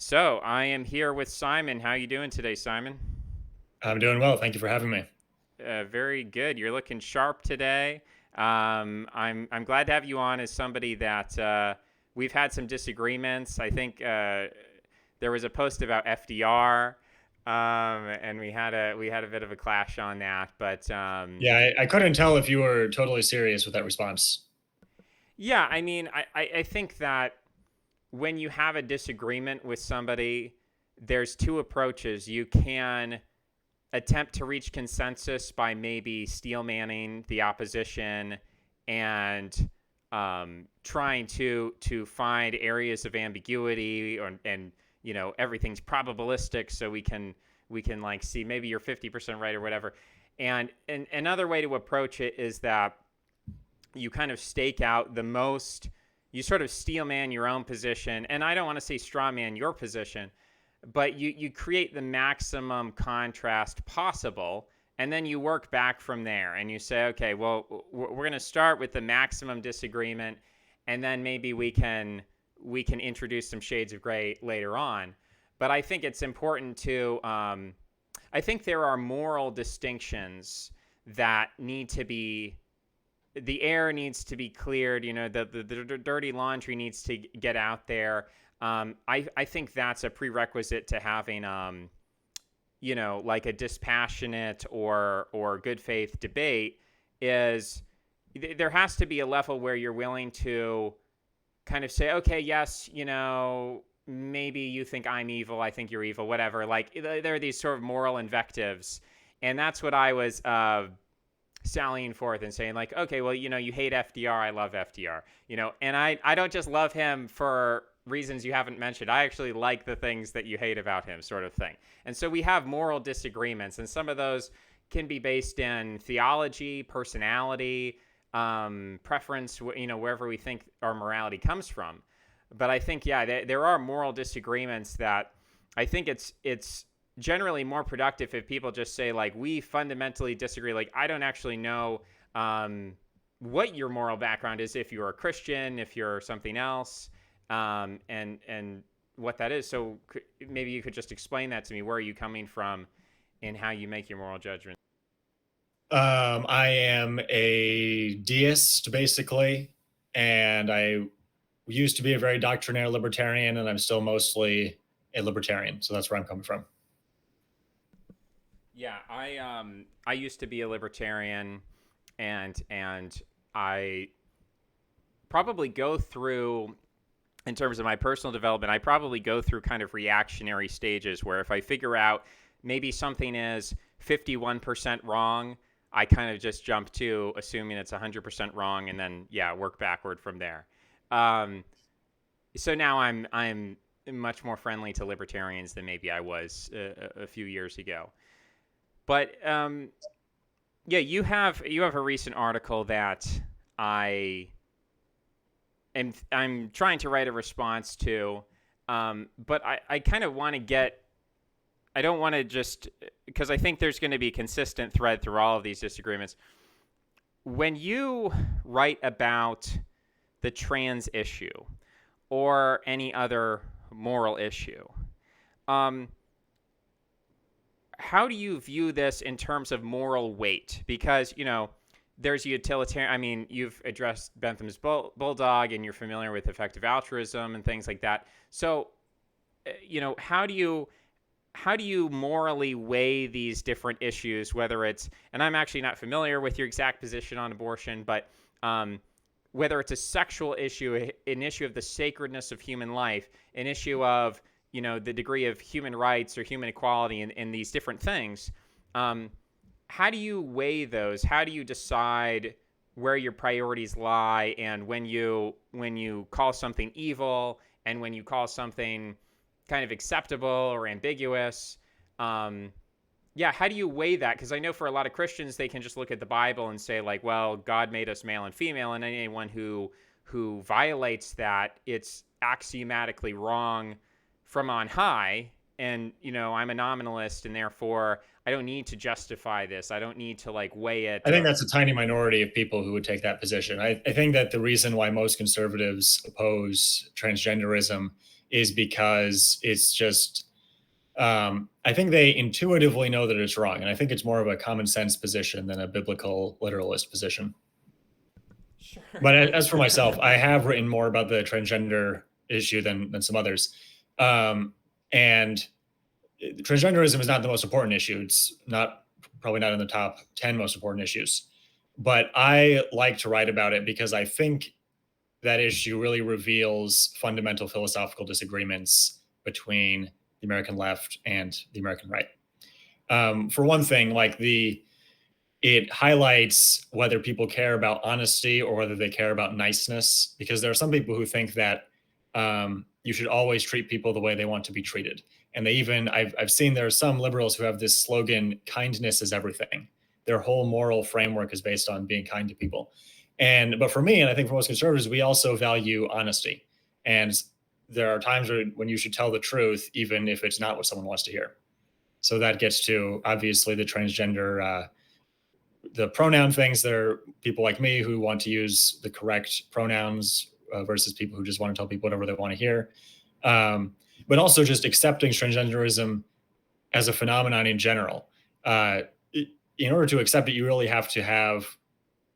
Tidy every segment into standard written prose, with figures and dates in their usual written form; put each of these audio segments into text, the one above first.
So I am here with Simon. How you doing today, Simon? I'm doing well. Thank you for having me. Very good. You're looking sharp today. I'm glad to have you on as somebody that we've had some disagreements. I think there was a post about FDR, and we had a bit of a clash on that. But Yeah, I couldn't tell if you were totally serious with that response. yeah, I mean, I think that when you have a disagreement with somebody, there's two approaches. You can attempt to reach consensus by maybe steel manning the opposition and trying to find areas of ambiguity, and everything's probabilistic, so we can like see maybe you're 50% right or whatever. And another way to approach it is that you kind of stake out the most, you sort of steel man your own position, and I don't want to say straw man your position, but you create the maximum contrast possible, and then you work back from there, and you say, okay, well, we're going to start with the maximum disagreement, and then maybe we can introduce some shades of gray later on. But I think it's important to I think there are moral distinctions that need to be, the air needs to be cleared. The dirty laundry needs to get out there. I think that's a prerequisite to having, like a dispassionate or good faith debate. Is there has to be a level where you're willing to kind of say, okay, yes, maybe you think I'm evil, I think you're evil, whatever. Like there are these sort of moral invectives, and that's what I was sallying forth and saying, like, okay, well, you hate FDR, I love FDR, and I don't just love him for reasons you haven't mentioned. I actually like the things that you hate about him, sort of thing. And so we have moral disagreements, and some of those can be based in theology, personality, preference, wherever we think our morality comes from. But I think, yeah, there are moral disagreements that I think it's generally more productive if people just say, like, we fundamentally disagree. Like, I don't actually know what your moral background is, if you're a Christian, if you're something else, and what that is. So maybe you could just explain that to me. Where are you coming from and how you make your moral judgment? I am a deist, basically, and I used to be a very doctrinaire libertarian, and I'm still mostly a libertarian. So that's where I'm coming from. Yeah, I used to be a libertarian, and I probably go through, in terms of my personal development, I probably go through kind of reactionary stages where if I figure out maybe something is 51% wrong, I kind of just jump to assuming it's 100% wrong, and then, yeah, work backward from there. Um, so now I'm much more friendly to libertarians than maybe I was a few years ago. But yeah, you have a recent article that I I'm trying to write a response to, but I kind of want to get. I don't want to just, because I think there's going to be a consistent thread through all of these disagreements. When you write about the trans issue or any other moral issue, um, how do you view this in terms of moral weight? Because, there's utilitarian. I mean, you've addressed Bentham's bulldog, and you're familiar with effective altruism and things like that. So, how do you morally weigh these different issues? Whether it's, and I'm actually not familiar with your exact position on abortion, but whether it's a sexual issue, an issue of the sacredness of human life, an issue of the degree of human rights or human equality, and these different things. How do you weigh those? How do you decide where your priorities lie, and when you call something evil, and when you call something kind of acceptable or ambiguous? Yeah, how do you weigh that? Because I know for a lot of Christians, they can just look at the Bible and say, like, well, God made us male and female, and anyone who violates that, it's axiomatically wrong from on high. And I'm a nominalist, and therefore I don't need to justify this. I don't need to, like, weigh it I think or. that's a tiny minority of people who would take that position. I think that the reason why most conservatives oppose transgenderism is because it's just I think they intuitively know that it's wrong, and I think it's more of a common sense position than a biblical literalist position. Sure. But as for myself, I have written more about the transgender issue than some others, and transgenderism is not the most important issue. It's not probably not in the top 10 most important issues, but I like to write about it because I think that issue really reveals fundamental philosophical disagreements between the American left and the American right. For one thing, it highlights whether people care about honesty or whether they care about niceness, because there are some people who think that you should always treat people the way they want to be treated. And I've seen there are some liberals who have this slogan, kindness is everything. Their whole moral framework is based on being kind to people. But for me, and I think for most conservatives, we also value honesty. And there are times when you should tell the truth, even if it's not what someone wants to hear. So that gets to obviously the pronoun things. There are people like me who want to use the correct pronouns versus people who just want to tell people whatever they want to hear. But also just accepting transgenderism as a phenomenon in general. In order to accept it, you really have to have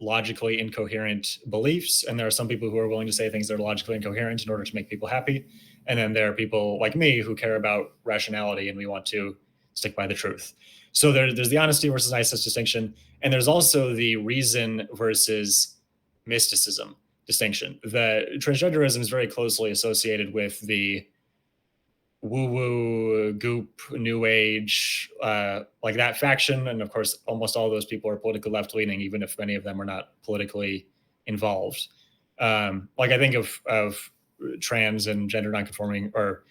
logically incoherent beliefs. And there are some people who are willing to say things that are logically incoherent in order to make people happy. And then there are people like me who care about rationality and we want to stick by the truth. So there's the honesty versus niceness distinction. And there's also the reason versus mysticism distinction. The transgenderism is very closely associated with the woo-woo goop new age like that faction, and of course almost all of those people are politically left-leaning, even if many of them are not politically involved. Like I think of trans and gender nonconforming or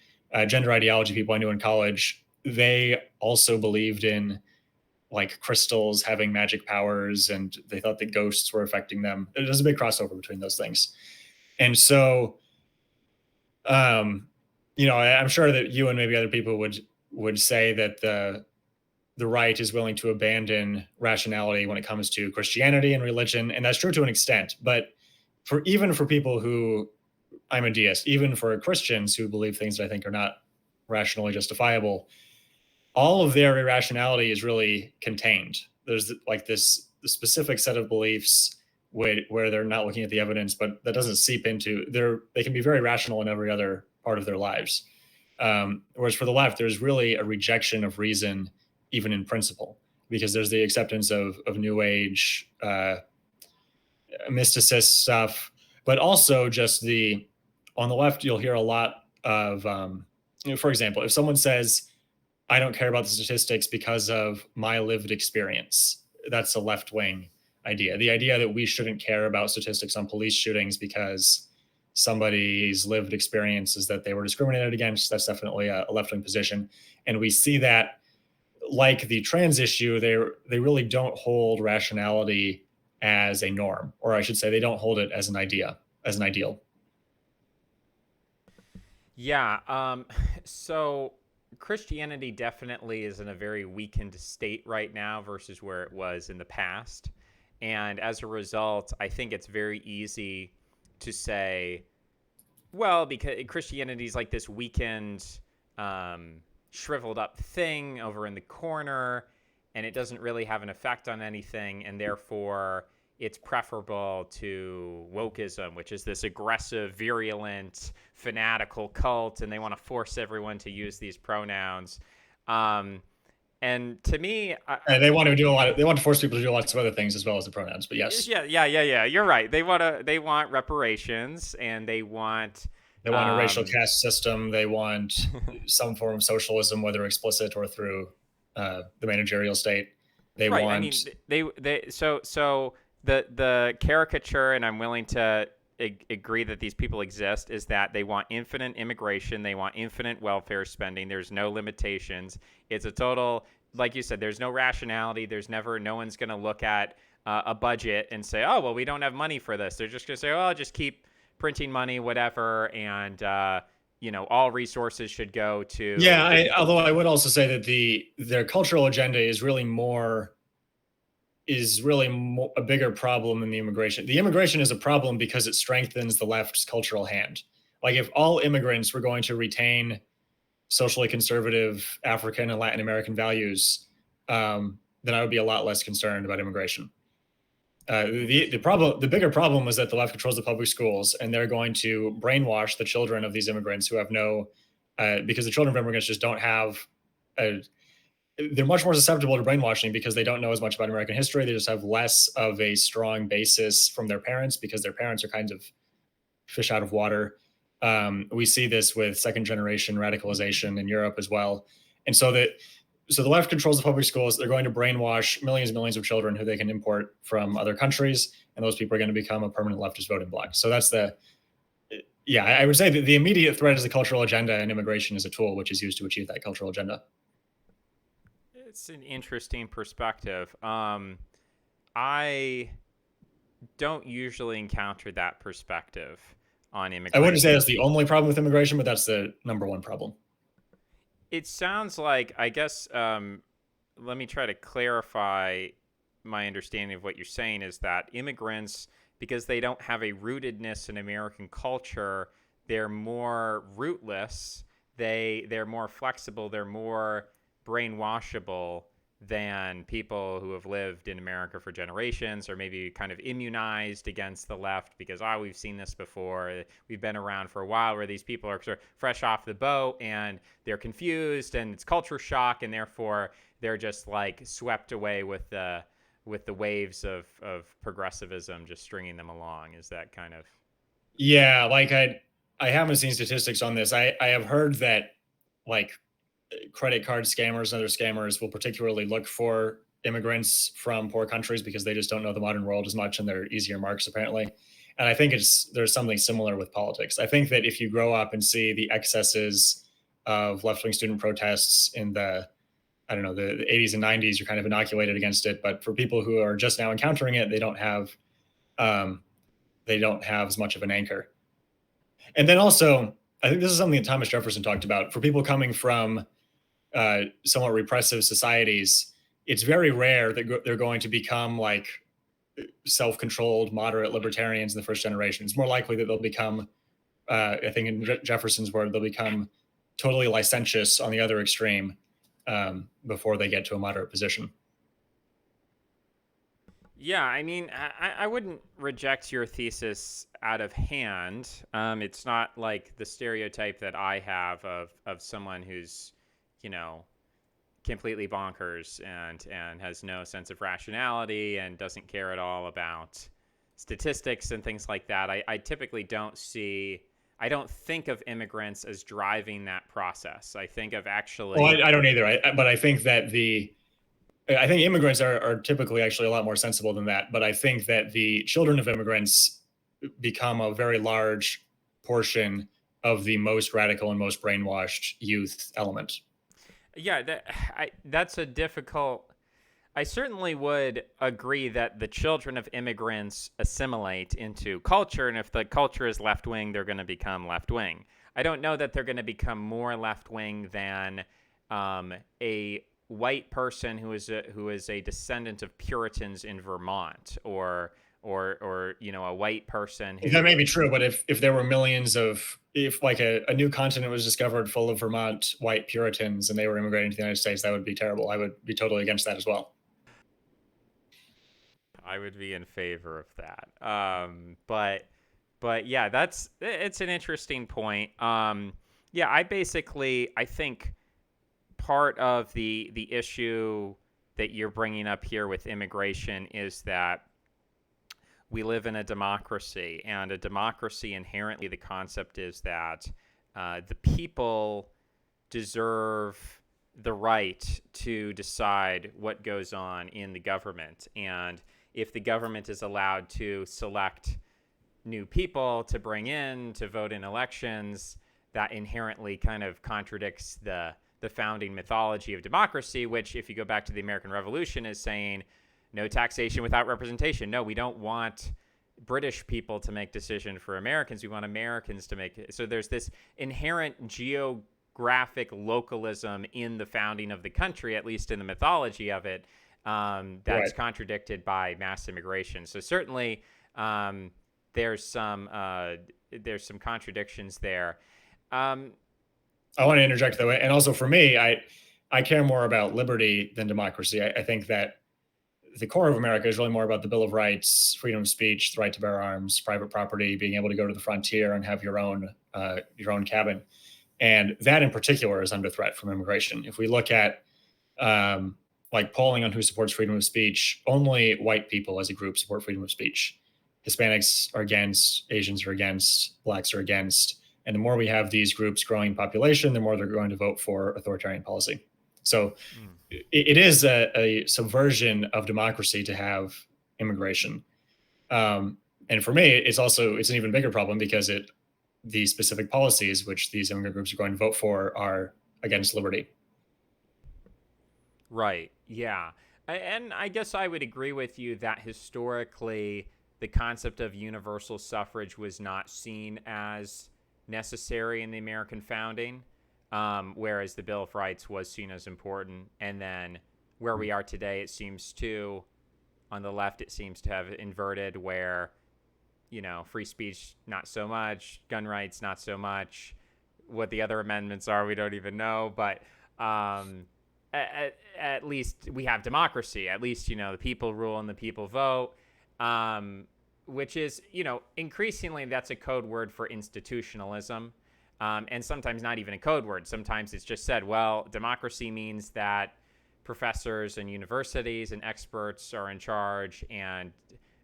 gender ideology people I knew in college. They also believed in like crystals having magic powers, and they thought that ghosts were affecting them. There's a big crossover between those things. And so I'm sure that you and maybe other people would say that the right is willing to abandon rationality when it comes to Christianity and religion, and that's true to an extent. But even for people who, I'm a deist, even for Christians who believe things that I think are not rationally justifiable, all of their irrationality is really contained. There's like this specific set of beliefs where they're not looking at the evidence, but that doesn't seep into they can be very rational in every other part of their lives. Whereas for the left, there's really a rejection of reason, even in principle, because there's the acceptance of new age mysticist stuff, but also just on the left, you'll hear a lot of, for example, if someone says, I don't care about the statistics because of my lived experience, that's a left wing idea. The idea that we shouldn't care about statistics on police shootings because somebody's lived experience is that they were discriminated against, that's definitely a left-wing position. And we see that, like the trans issue, they really don't hold rationality as a norm, or I should say they don't hold it as an ideal. Yeah. So Christianity definitely is in a very weakened state right now versus where it was in the past. And as a result, I think it's very easy to say, well, because Christianity is like this weakened, shriveled up thing over in the corner, and it doesn't really have an effect on anything, and therefore it's preferable to wokeism, which is this aggressive, virulent, fanatical cult, and they want to force everyone to use these pronouns. And to me, and they want to force people to do lots of other things as well as the pronouns. But yes, yeah. You're right. They want reparations, and they want a racial caste system. They want some form of socialism, whether explicit or through the managerial state. They right. want. I mean, so the caricature, and I'm willing to agree that these people exist, is that they want infinite immigration, they want infinite welfare spending, there's no limitations, it's a total, like you said, there's no rationality, no one's going to look at a budget and say, oh, well, we don't have money for this. They're just going to say, oh, I'll just keep printing money, whatever, and all resources should go to. Yeah, although I would also say that their cultural agenda is really a bigger problem than the immigration. The immigration is a problem because it strengthens the left's cultural hand. Like if all immigrants were going to retain socially conservative African and Latin American values, then I would be a lot less concerned about immigration. The bigger problem was that the left controls the public schools, and they're going to brainwash the children of these immigrants who have no, because the children of immigrants just don't have a, they're much more susceptible to brainwashing because they don't know as much about American history. They just have less of a strong basis from their parents because their parents are kind of fish out of water. We see this with second generation radicalization in Europe as well. And so the left controls the public schools. They're going to brainwash millions and millions of children who they can import from other countries, and those people are going to become a permanent leftist voting bloc. So that's the yeah. I would say that the immediate threat is the cultural agenda, and immigration is a tool which is used to achieve that cultural agenda. It's an interesting perspective. I don't usually encounter that perspective on I wouldn't say immigration. that's the only problem with immigration, but that's the number one problem. It sounds like, I guess, let me try to clarify my understanding of what you're saying is that immigrants, because they don't have a rootedness in American culture, they're more rootless, they're more flexible, they're more brainwashable than people who have lived in America for generations or maybe kind of immunized against the left because we've seen this before. We've been around for a while where these people are sort of fresh off the boat and they're confused and it's culture shock and therefore they're just like swept away with the waves of progressivism just stringing them along. Is that kind of Yeah, like I haven't seen statistics on this. I have heard that like credit card scammers and other scammers will particularly look for immigrants from poor countries because they just don't know the modern world as much and they're easier marks apparently. And I think there's something similar with politics. I think that if you grow up and see the excesses of left-wing student protests in the I don't know the 80s and 90s, you're kind of inoculated against it. But for people who are just now encountering it, um, they don't have as much of an anchor. And then also, I think this is something that Thomas Jefferson talked about. For people coming from somewhat repressive societies, it's very rare that they're going to become like self-controlled, moderate libertarians in the first generation. It's more likely that they'll become, I think, in Jefferson's word, they'll become totally licentious on the other extreme before they get to a moderate position. Yeah, I mean, I wouldn't reject your thesis out of hand. It's not like the stereotype that I have of someone who's, you know, completely bonkers and has no sense of rationality and doesn't care at all about statistics and things like that. I typically I don't think of immigrants as driving that process. I think of Well, actually, I don't either. But I think that I think immigrants are typically actually a lot more sensible than that. But I think that the children of immigrants become a very large portion of the most radical and most brainwashed youth element. yeah, that's a difficult. I certainly would agree that the children of immigrants assimilate into culture, and if the culture is left wing, they're going to become left wing. I don't know that they're going to become more left wing than a white person who is a descendant of Puritans in Vermont, or you know, a white person That who may be true, but if there were millions of if like a new continent was discovered full of Vermont white Puritans and they were immigrating to the United States, that would be terrible. I would be totally against that as well. I would be in favor of that. But yeah, it's an interesting point. Yeah, I think part of the issue that you're bringing up here with immigration is that we live in a democracy, and a democracy inherently the concept is that the people deserve the right to decide what goes on in the government. And if the government is allowed to select new people to bring in to vote in elections, that inherently kind of contradicts the founding mythology of democracy, which, if you go back to the American Revolution, is saying no taxation without representation. No, we don't want British people to make decisions for Americans. We want Americans to make it. So there's this inherent geographic localism in the founding of the country, at least in the mythology of it, that's Right. contradicted by mass immigration. So certainly, there's some contradictions there. Um, I want to interject though, and also for me, I care more about liberty than democracy. I think that the core of America is really more about the Bill of Rights, freedom of speech, the right to bear arms, private property, being able to go to the frontier and have your own cabin, and that in particular is under threat from immigration. If we look at um, like polling on who supports freedom of speech, only white people as a group support freedom of speech. Hispanics are against, Asians are against, blacks are against. And the more we have these groups growing in population, the more they're going to vote for authoritarian policy. So mm, it is a subversion of democracy to have immigration. And for me, it's an even bigger problem because the specific policies which these immigrant groups are going to vote for are against liberty. right. Yeah. And I guess I would agree with you that historically the concept of universal suffrage was not seen as necessary in the American founding, whereas the Bill of Rights was seen as important. And then where we are today, it seems to, on the left, it seems to have inverted where, free speech, not so much, gun rights, not so much. What the other amendments are, we don't even know. But at least we have democracy. At least, the people rule and the people vote, which is, increasingly that's a code word for institutionalism. And sometimes not even a code word. Sometimes it's just said, well, democracy means that professors and universities and experts are in charge. And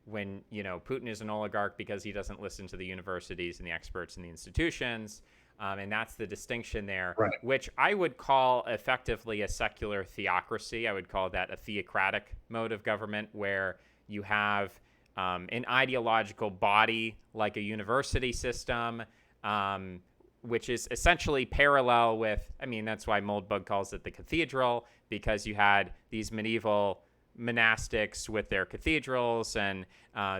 when, Putin is an oligarch because he doesn't listen to the universities and the experts and the institutions. And that's the distinction there, Right. which I would call effectively a secular theocracy. I would call that a theocratic mode of government where you have an ideological body like a university system, which is essentially parallel with, that's why Moldbug calls it the cathedral, because you had these medieval monastics with their cathedrals and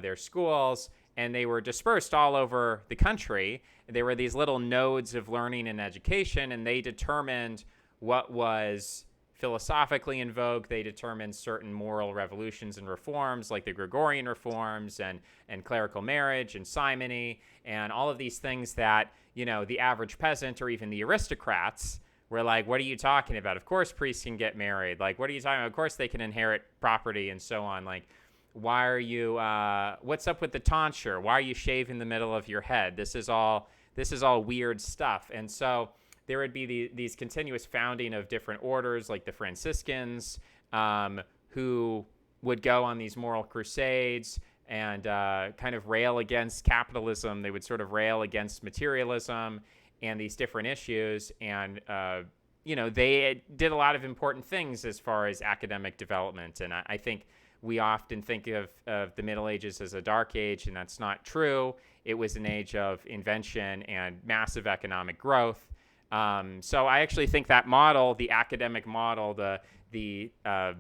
their schools, and they were dispersed all over the country. There were these little nodes of learning and education, and they determined what was philosophically in vogue. They determined certain moral revolutions and reforms, like the Gregorian reforms and clerical marriage and simony, and all of these things that, the average peasant or even the aristocrats were like, what are you talking about? Of course priests can get married. Like, what are you talking about? Of course they can inherit property and so on. Like, why are you, what's up with the tonsure? Why are you shaving the middle of your head? This is all weird stuff. And so there would be these continuous founding of different orders, like the Franciscans, who would go on these moral crusades and kind of rail against capitalism. They would sort of rail against materialism and these different issues. And, they did a lot of important things as far as academic development. And I think we often think of the Middle Ages as a dark age, and that's not true. It was an age of invention and massive economic growth. So I actually think that model, the academic model, a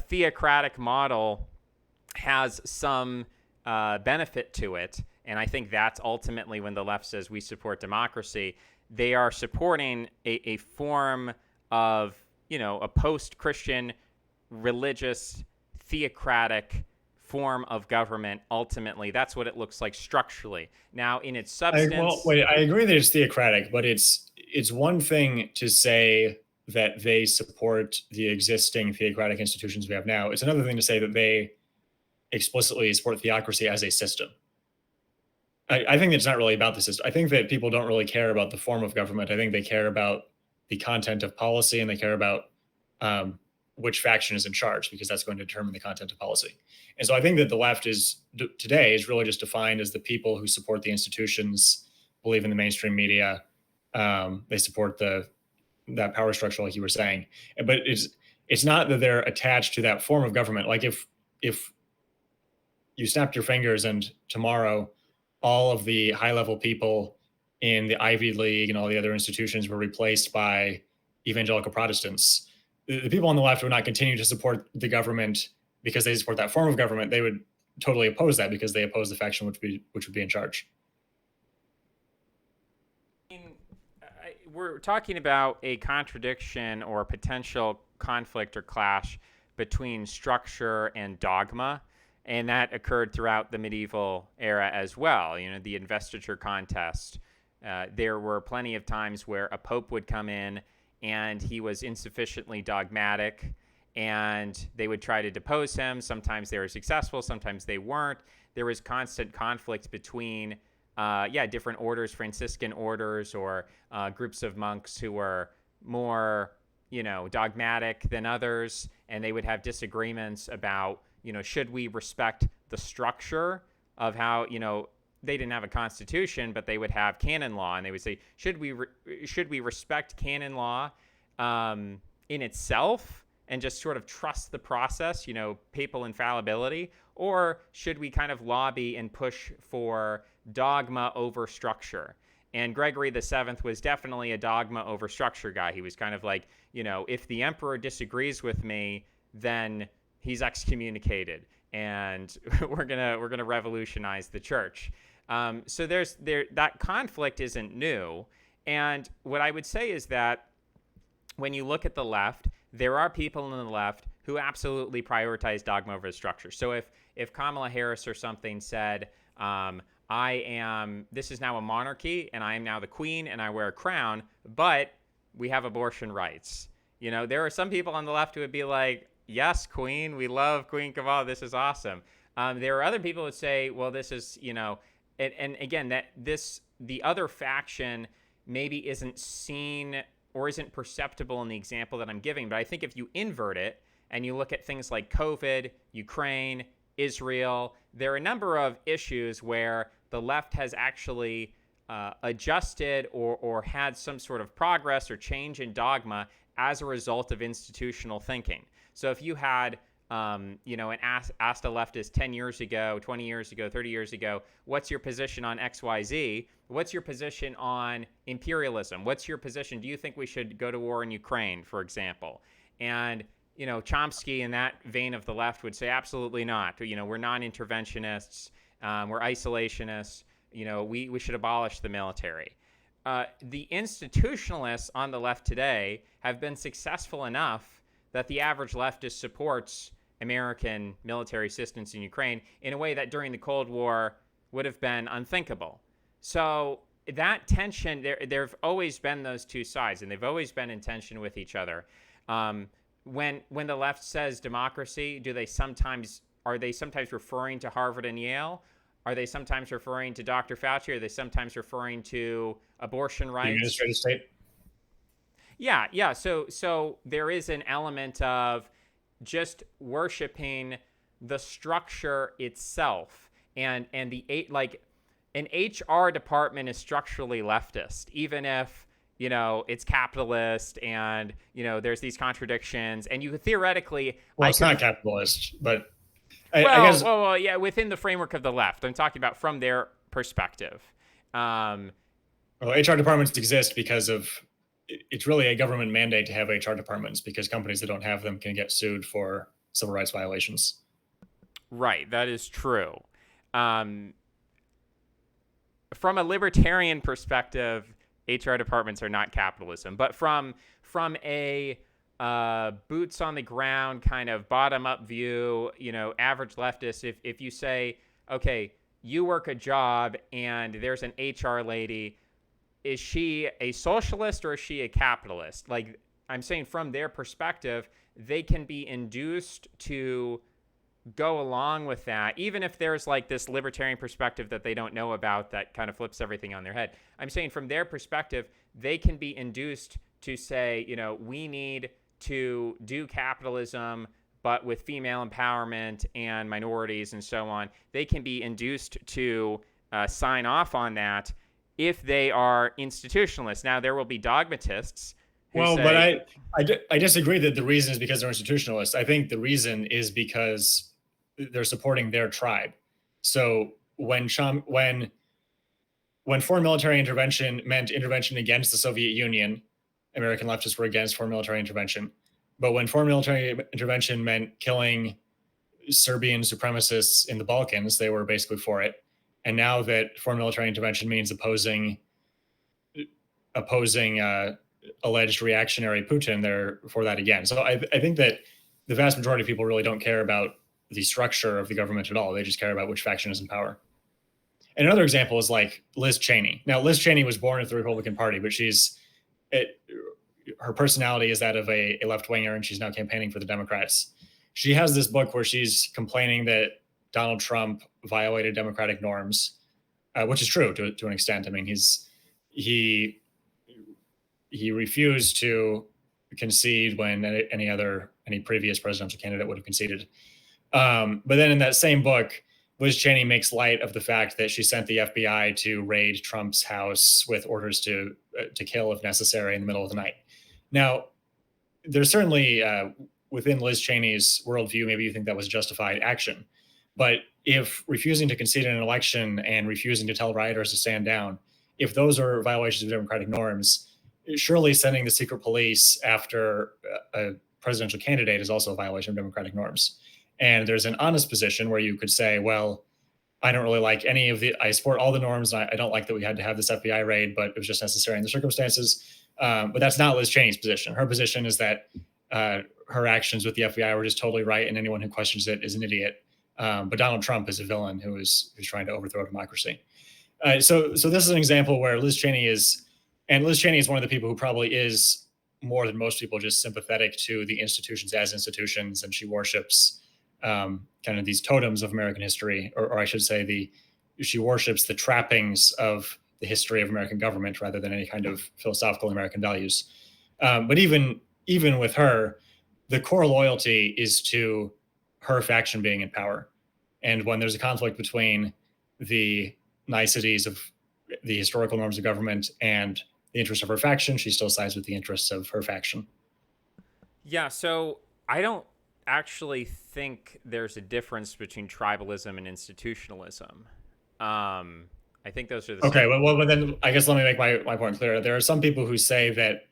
theocratic model, has some benefit to it. And I think that's ultimately when the left says we support democracy, they are supporting a form of, a post-Christian religious theocratic form of government. Ultimately, that's what it looks like structurally. Now, in its substance, I agree that it's theocratic, but it's one thing to say that they support the existing theocratic institutions we have now. It's another thing to say that they explicitly support theocracy as a system. I think it's not really about the system. I think that people don't really care about the form of government. I think they care about the content of policy, and they care about which faction is in charge, because that's going to determine the content of policy. And so I think that the left today is really just defined as the people who support the institutions, believe in the mainstream media. They support that power structure, like you were saying. But it's not that they're attached to that form of government. Like if you snapped your fingers and tomorrow all of the high level people in the Ivy League and all the other institutions were replaced by evangelical Protestants, the people on the left would not continue to support the government because they support that form of government. They would totally oppose that because they oppose the faction which would be in charge. We're talking about a contradiction or potential conflict or clash between structure and dogma. And that occurred throughout the medieval era as well. The investiture contest. There were plenty of times where a pope would come in and he was insufficiently dogmatic, and they would try to depose him. Sometimes they were successful, sometimes they weren't. There was constant conflict between, different orders, Franciscan orders, or groups of monks who were more, dogmatic than others, and they would have disagreements about, should we respect the structure of how, they didn't have a constitution, but they would have canon law, and they would say, should we respect canon law in itself and just sort of trust the process, papal infallibility, or should we kind of lobby and push for dogma over structure? And Gregory the Seventh was definitely a dogma over structure guy. He was kind of like, if the emperor disagrees with me, then he's excommunicated, and we're gonna revolutionize the church. So that conflict isn't new. And what I would say is that when you look at the left, there are people on the left who absolutely prioritize dogma over structure. So if Kamala Harris or something said, this is now a monarchy, and I am now the queen, and I wear a crown, but we have abortion rights. There are some people on the left who would be like, yes, queen, we love Queen Kamala, this is awesome. There are other people who say, well, this is, and again, the other faction maybe isn't seen or isn't perceptible in the example that I'm giving. But I think if you invert it and you look at things like COVID, Ukraine, Israel, there are a number of issues where the left has actually adjusted or had some sort of progress or change in dogma as a result of institutional thinking. So if you had and asked a leftist 10 years ago, 20 years ago, 30 years ago, what's your position on XYZ? What's your position on imperialism? What's your position? Do you think we should go to war in Ukraine, for example? And, Chomsky in that vein of the left would say, absolutely not. We're non-interventionists. We're isolationists. We should abolish the military. The institutionalists on the left today have been successful enough that the average leftist supports American military assistance in Ukraine in a way that during the Cold War would have been unthinkable. So that tension, there have always been those two sides, and they've always been in tension with each other. When the left says democracy, are they sometimes referring to Harvard and Yale? Are they sometimes referring to Dr. Fauci? Are they sometimes referring to abortion rights? The administrative state. Yeah. So there is an element of just worshiping the structure itself, and an HR department is structurally leftist, even if it's capitalist, and there's these contradictions, and you could theoretically. Well, it's not capitalist, but I guess. Well, yeah, within the framework of the left, I'm talking about from their perspective. HR departments exist because of. It's really a government mandate to have HR departments because companies that don't have them can get sued for civil rights violations. Right, that is true. From a libertarian perspective, HR departments are not capitalism, but from a boots on the ground kind of bottom up view, average leftist, if you say, okay, you work a job and there's an HR lady, is she a socialist or is she a capitalist? Like, I'm saying from their perspective, they can be induced to go along with that, even if there's like this libertarian perspective that they don't know about that kind of flips everything on their head. I'm saying from their perspective, they can be induced to say, we need to do capitalism, but with female empowerment and minorities and so on. They can be induced to sign off on that if they are institutionalists. Now, there will be dogmatists who say, but I disagree that the reason is because they're institutionalists. I think the reason is because they're supporting their tribe. So when foreign military intervention meant intervention against the Soviet Union, American leftists were against foreign military intervention. But when foreign military intervention meant killing Serbian supremacists in the Balkans, they were basically for it. And now that foreign military intervention means opposing alleged reactionary Putin, they're for that again. So I think that the vast majority of people really don't care about the structure of the government at all. They just care about which faction is in power. And another example is like Liz Cheney. Now, Liz Cheney was born into the Republican Party, but her personality is that of a left winger, and she's now campaigning for the Democrats. She has this book where she's complaining that Donald Trump violated democratic norms, which is true to an extent. I mean, he refused to concede when any previous presidential candidate would have conceded. But then in that same book, Liz Cheney makes light of the fact that she sent the FBI to raid Trump's house with orders to kill if necessary in the middle of the night. Now, there's certainly within Liz Cheney's worldview, maybe you think that was justified action. But if refusing to concede in an election and refusing to tell rioters to stand down, if those are violations of democratic norms, surely sending the secret police after a presidential candidate is also a violation of democratic norms. And there's an honest position where you could say, well, I don't really like I support all the norms. I don't like that we had to have this FBI raid, but it was just necessary in the circumstances. But that's not Liz Cheney's position. Her position is that her actions with the FBI were just totally right, and anyone who questions it is an idiot. But Donald Trump is a villain who's trying to overthrow democracy. So this is an example where Liz Cheney is one of the people who probably is more than most people just sympathetic to the institutions as institutions, and she worships kind of these totems of American history, or I should say, she worships the trappings of the history of American government rather than any kind of philosophical American values. But even with her, the core loyalty is to her faction being in power. And when there's a conflict between the niceties of the historical norms of government and the interests of her faction, she still sides with the interests of her faction. Yeah, so I don't actually think there's a difference between tribalism and institutionalism. I think those are the okay, same. well, but then I guess let me make my point clear. There are some people who say that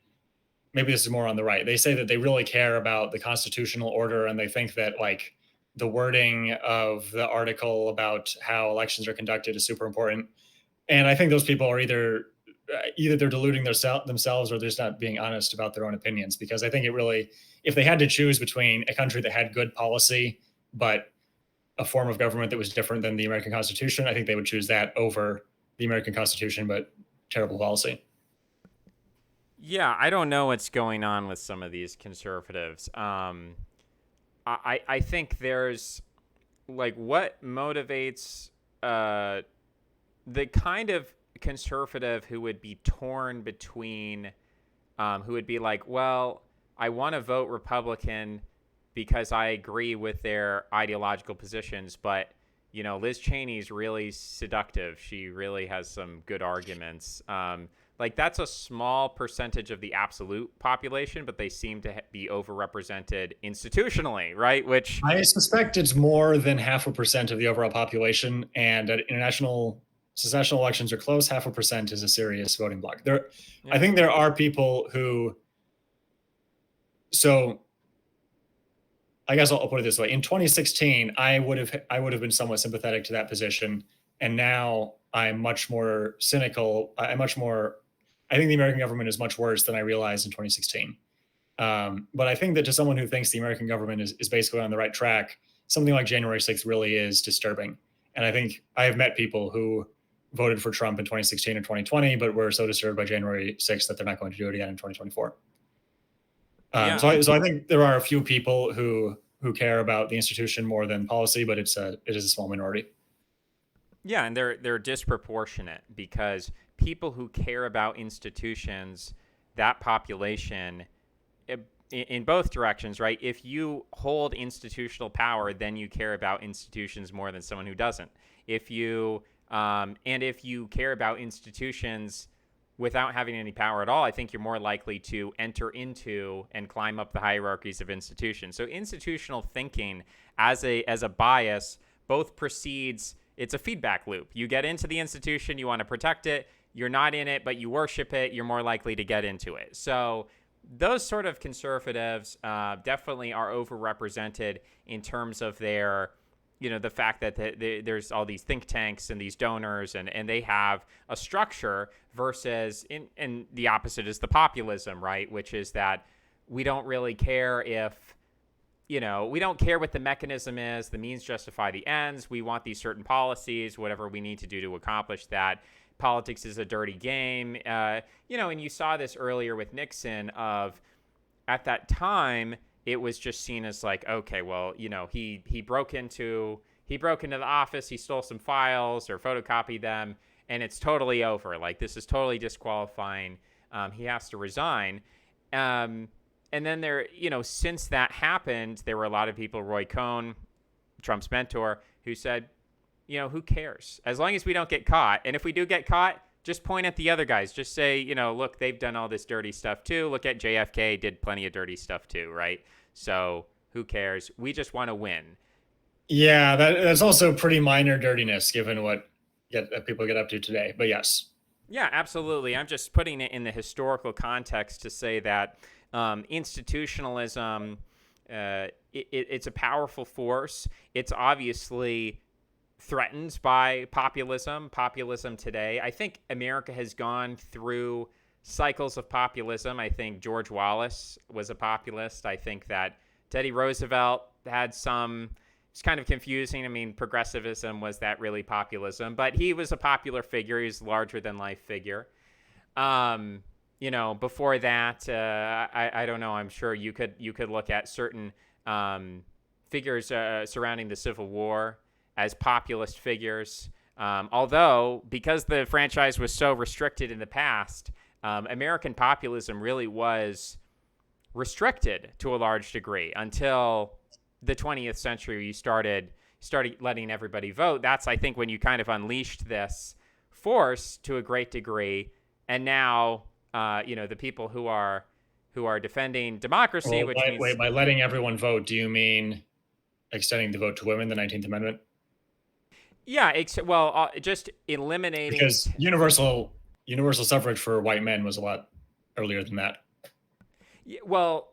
maybe this is more on the right. They say that they really care about the constitutional order, and they think that like the wording of the article about how elections are conducted is super important. And I think those people are either they're deluding themselves or they're just not being honest about their own opinions. Because I think if they had to choose between a country that had good policy but a form of government that was different than the American Constitution, I think they would choose that over the American Constitution but terrible policy. Yeah, I don't know what's going on with some of these conservatives. I think there's like what motivates the kind of conservative who would be torn between, who would be like, well, I want to vote Republican because I agree with their ideological positions, but Liz Cheney's really seductive. She really has some good arguments. Like that's a small percentage of the absolute population, but they seem to be overrepresented institutionally, right? Which I suspect it's more than 0.5% of the overall population, and at international secessional elections are close. 0.5% is a serious voting bloc. Yeah. I think there are people who. So, I guess I'll put it this way: in 2016, I would have been somewhat sympathetic to that position, and now I'm much more cynical. I think the American government is much worse than I realized in 2016. But I think that to someone who thinks the American government is basically on the right track, something like January 6th really is disturbing. And I think I have met people who voted for Trump in 2016 or 2020, but were so disturbed by January 6th that they're not going to do it again in 2024. Yeah. So I think there are a few people who care about the institution more than policy, but it is a small minority. Yeah, and they're disproportionate because people who care about institutions, that population, in both directions, right? If you hold institutional power, then you care about institutions more than someone who doesn't. If you care about institutions without having any power at all, I think you're more likely to enter into and climb up the hierarchies of institutions. So institutional thinking as a bias both precedes. It's a feedback loop. You get into the institution, you want to protect it. You're not in it, but you worship it. You're more likely to get into it. So those sort of conservatives definitely are overrepresented in terms of their, the fact that there's all these think tanks and these donors and they have a structure versus, and the opposite is the populism, right? Which is that we don't really care if we don't care what the mechanism is. The means justify the ends. We want these certain policies, whatever we need to do to accomplish that. Politics is a dirty game. And you saw this earlier with Nixon of, at that time, it was just seen as like, okay, well, he broke into the office, he stole some files or photocopied them, and it's totally over. Like, this is totally disqualifying. He has to resign. And then since that happened, there were a lot of people, Roy Cohn, Trump's mentor, who said, who cares? As long as we don't get caught. And if we do get caught, just point at the other guys. Just say, look, they've done all this dirty stuff too. Look at JFK, did plenty of dirty stuff too, right? So who cares? We just want to win. Yeah, that's also pretty minor dirtiness given what people get up to today. But yes. Yeah, absolutely. I'm just putting it in the historical context to say that institutionalism, it's a powerful force. It's obviously threatened by populism today. I think America has gone through cycles of populism. I think George Wallace was a populist. I think that Teddy Roosevelt had some. It's kind of confusing. I mean, progressivism, was that really populism? But he was a popular figure. He was a larger than life figure. Before that, I don't know. I'm sure you could look at certain figures surrounding the Civil War as populist figures. Although, because the franchise was so restricted in the past, American populism really was restricted to a large degree until the 20th century. You started letting everybody vote. That's, I think, when you kind of unleashed this force to a great degree. And now, the people who are defending democracy, wait, by letting everyone vote, do you mean extending the vote to women, the 19th Amendment? Yeah, just eliminating, because universal suffrage for white men was a lot earlier than that. Well,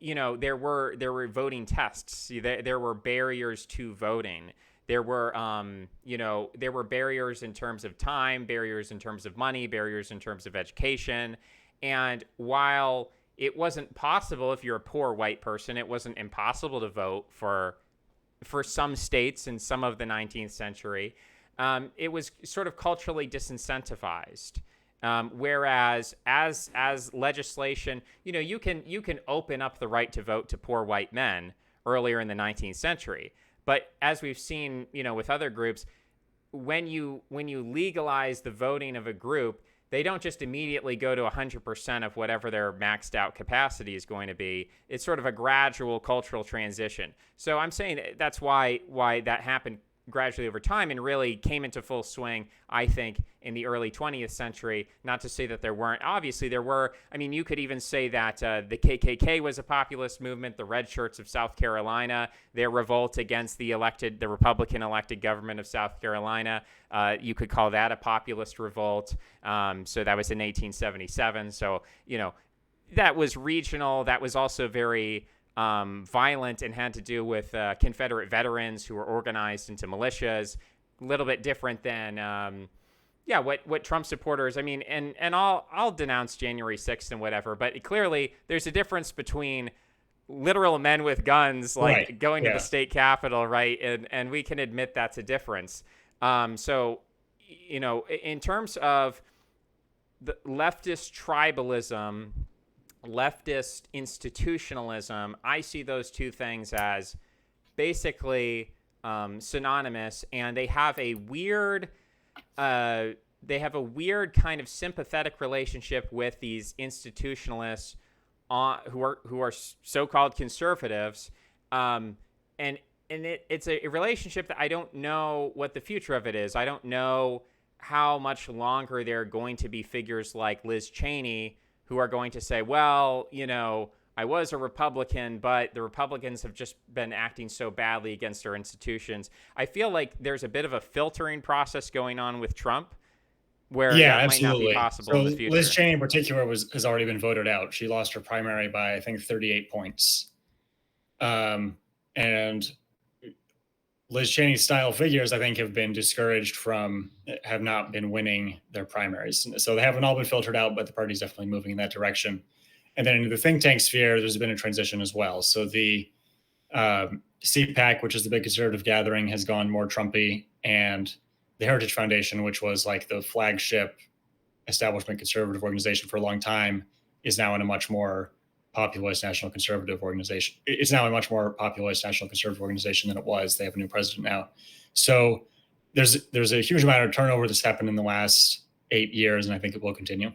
there were voting tests. There were barriers to voting. There were barriers in terms of time, barriers in terms of money, barriers in terms of education. And while it wasn't possible, if you're a poor white person, it wasn't impossible to vote for some states in some of the 19th century. It was sort of culturally disincentivized. Whereas as legislation, you can open up the right to vote to poor white men earlier in the 19th century. But as we've seen, with other groups, when you legalize the voting of a group, they don't just immediately go to 100% of whatever their maxed out capacity is going to be. It's sort of a gradual cultural transition. So I'm saying that's why that happened gradually over time and really came into full swing, I think, in the early 20th century. Not to say that there weren't. Obviously, there were. I mean, you could even say that the KKK was a populist movement. The Red Shirts of South Carolina, their revolt against the Republican-elected government of South Carolina, you could call that a populist revolt. So that was in 1877. So, that was regional. That was also very violent and had to do with Confederate veterans who were organized into militias. A little bit different than, what Trump supporters. I mean, and I'll denounce January 6th and whatever, but clearly there's a difference between literal men with guns, like going to the state capitol, right? And we can admit that's a difference. So, in terms of the leftist tribalism, leftist institutionalism, I see those two things as basically synonymous, and they have a weird kind of sympathetic relationship with these institutionalists who are so-called conservatives, and it's a relationship that I don't know what the future of it is. I don't know how much longer there are going to be figures like Liz Cheney who are going to say, well, I was a Republican, but the Republicans have just been acting so badly against our institutions. I feel like there's a bit of a filtering process going on with Trump where that absolutely. might not be possible in the future. Liz Cheney in particular has already been voted out. She lost her primary by, I think, 38 points. And Liz Cheney's style figures, I think, have not been winning their primaries. So they haven't all been filtered out, but the party's definitely moving in that direction. And then in the think tank sphere, there's been a transition as well. So the CPAC, which is the big conservative gathering, has gone more Trumpy, and the Heritage Foundation, which was like the flagship establishment conservative organization for a long time, is now in a much more populist national conservative organization. It's now a much more populist national conservative organization than it was. They have a new president now. So there's a huge amount of turnover that's happened in the last 8 years, and I think it will continue.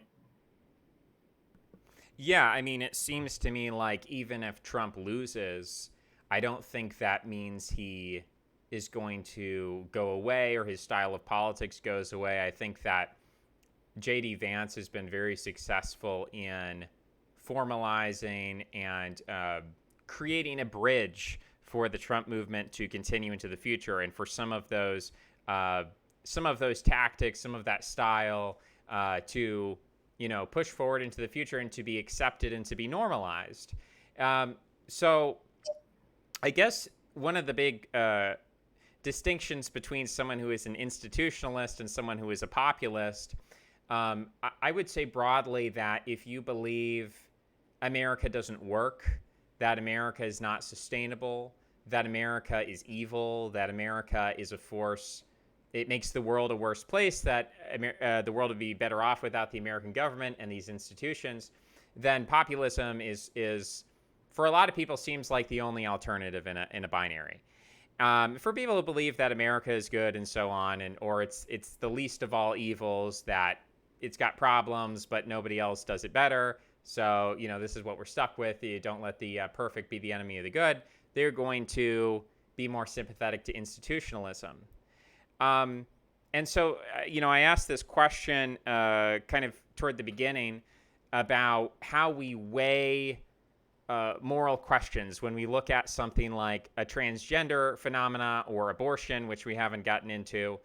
Yeah, I mean, it seems to me like even if Trump loses, I don't think that means he is going to go away or his style of politics goes away. I think that JD Vance has been very successful in formalizing and creating a bridge for the Trump movement to continue into the future, and for some of those tactics, some of that style to push forward into the future and to be accepted and to be normalized. So I guess one of the big distinctions between someone who is an institutionalist and someone who is a populist, I would say broadly that if you believe America doesn't work, that America is not sustainable, that America is evil, that America is a force, it makes the world a worse place, that the world would be better off without the American government and these institutions, then populism is for a lot of people, seems like the only alternative in a binary. For people who believe that America is good and so on, or it's the least of all evils, that it's got problems, but nobody else does it better. So, this is what we're stuck with. You don't let the perfect be the enemy of the good. They're going to be more sympathetic to institutionalism. And so, I asked this question kind of toward the beginning about how we weigh moral questions when we look at something like a transgender phenomena or abortion, which we haven't gotten into,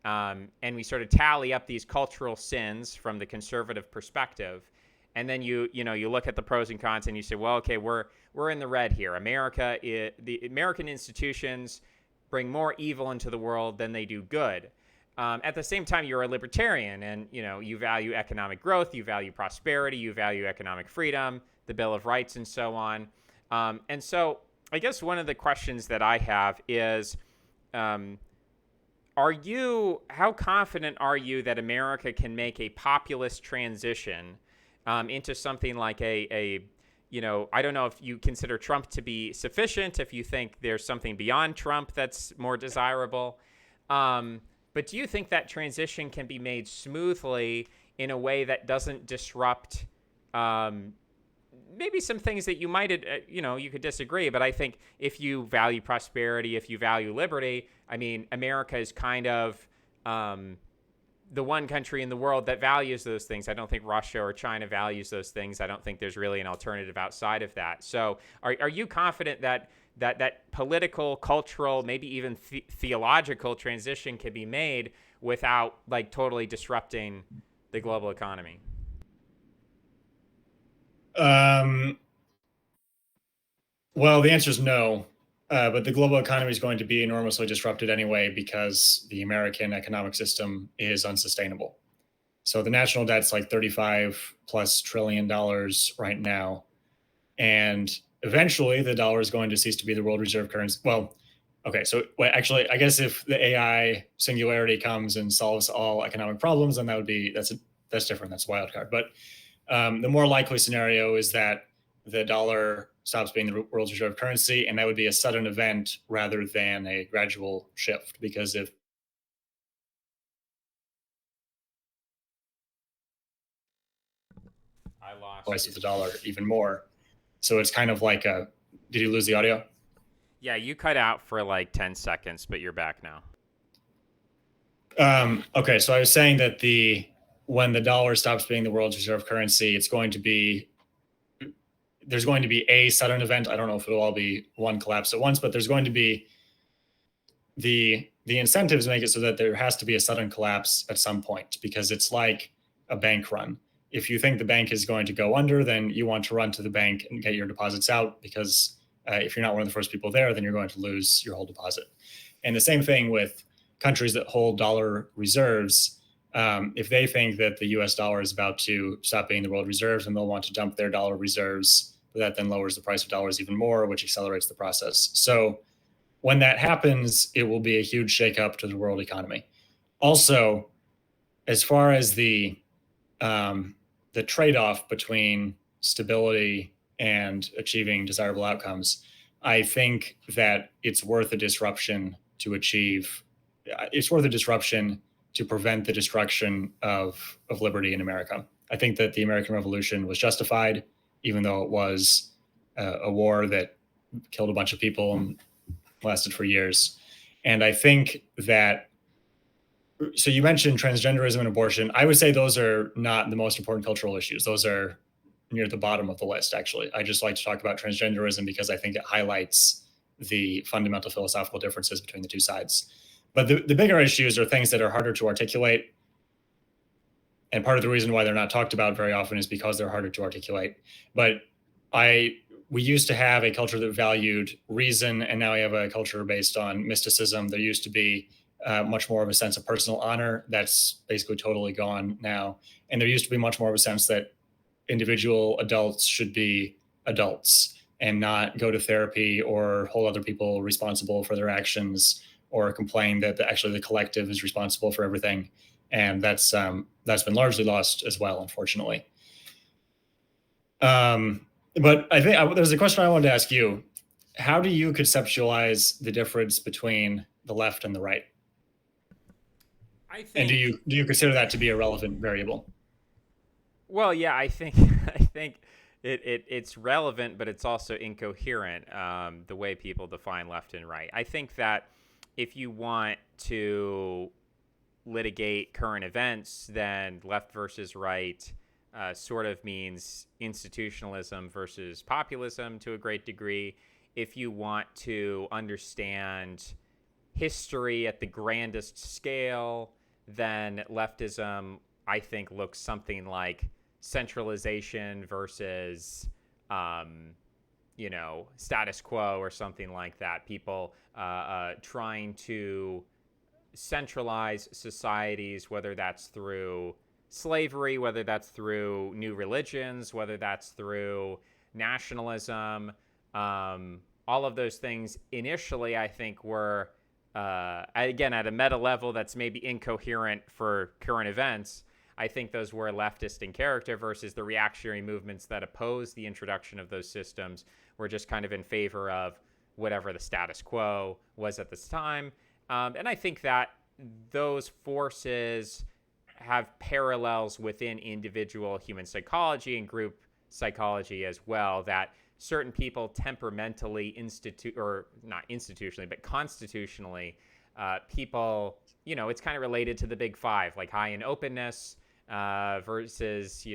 and we sort of tally up these cultural sins from the conservative perspective, and then you look at the pros and cons, and you say, well, okay, we're in the red here. The American institutions bring more evil into the world than they do good. At the same time, you're a libertarian, and you value economic growth, you value prosperity, you value economic freedom, the Bill of Rights, and so on. And so I guess one of the questions that I have is, how confident are you that America can make a populist transition into something like I don't know if you consider Trump to be sufficient, if you think there's something beyond Trump that's more desirable. But do you think that transition can be made smoothly in a way that doesn't disrupt maybe some things that you might, you could disagree, but I think if you value prosperity, if you value liberty, I mean, America is kind of the one country in the world that values those things. I don't think Russia or China values those things. I don't think there's really an alternative outside of that. So are you confident that political, cultural, maybe even theological transition can be made without totally disrupting the global economy? Well, the answer is no. But the global economy is going to be enormously disrupted anyway because the American economic system is unsustainable. So the national debt's like 35 plus trillion dollars right now. And eventually the dollar is going to cease to be the world reserve currency. Well, okay. So actually, I guess if the AI singularity comes and solves all economic problems, then that's different. That's a wild card. But the more likely scenario is that the dollar stops being the world's reserve currency, and that would be a sudden event rather than a gradual shift. Because if I lost price you. of the dollar even more, so it's kind of like a. Did you lose the audio? Yeah, you cut out for 10 seconds, but you're back now. Okay, so I was saying that when the dollar stops being the world's reserve currency, there's going to be a sudden event. I don't know if it'll all be one collapse at once, but there's going to be the incentives make it so that there has to be a sudden collapse at some point, because it's like a bank run. If you think the bank is going to go under, then you want to run to the bank and get your deposits out, because if you're not one of the first people there, then you're going to lose your whole deposit. And the same thing with countries that hold dollar reserves. If they think that the US dollar is about to stop being the world reserves, and they'll want to dump their dollar reserves but that then lowers the price of dollars even more, which accelerates the process. So when that happens, it will be a huge shakeup to the world economy. Also, as far as the trade-off between stability and achieving desirable outcomes, I think that it's worth a disruption to achieve. It's worth a disruption to prevent the destruction of liberty in America. I think that the American Revolution was justified, even though it was a war that killed a bunch of people and lasted for years. And I think that, so you mentioned transgenderism and abortion. I would say those are not the most important cultural issues. Those are near the bottom of the list, actually. I just like to talk about transgenderism because I think it highlights the fundamental philosophical differences between the two sides. But the bigger issues are things that are harder to articulate. And part of the reason why they're not talked about very often is because they're harder to articulate. But we used to have a culture that valued reason, and now we have a culture based on mysticism. There used to be much more of a sense of personal honor. That's basically totally gone now. And there used to be much more of a sense that individual adults should be adults and not go to therapy or hold other people responsible for their actions or complain that actually the collective is responsible for everything. And that's been largely lost as well, unfortunately. But I think there's a question I wanted to ask you. How do you conceptualize the difference between the left and the right? I And think, do you consider that to be a relevant variable? well, yeah, I think it's relevant, but it's also incoherent, the way people define left and right. I think that if you want to litigate current events, then left versus right sort of means institutionalism versus populism to a great degree. If you want to understand history at the grandest scale, then leftism, I think, looks something like centralization versus, status quo or something like that. People trying to centralize societies, whether that's through slavery, whether that's through new religions, whether that's through nationalism. All of those things initially, I think, were, again, at a meta level that's maybe incoherent for current events. I think those were leftist in character versus the reactionary movements that opposed the introduction of those systems were just kind of in favor of whatever the status quo was at this time. And I think that those forces have parallels within individual human psychology and group psychology as well, that certain people temperamentally not institutionally, but constitutionally, people, it's kind of related to the big five, like high in openness versus,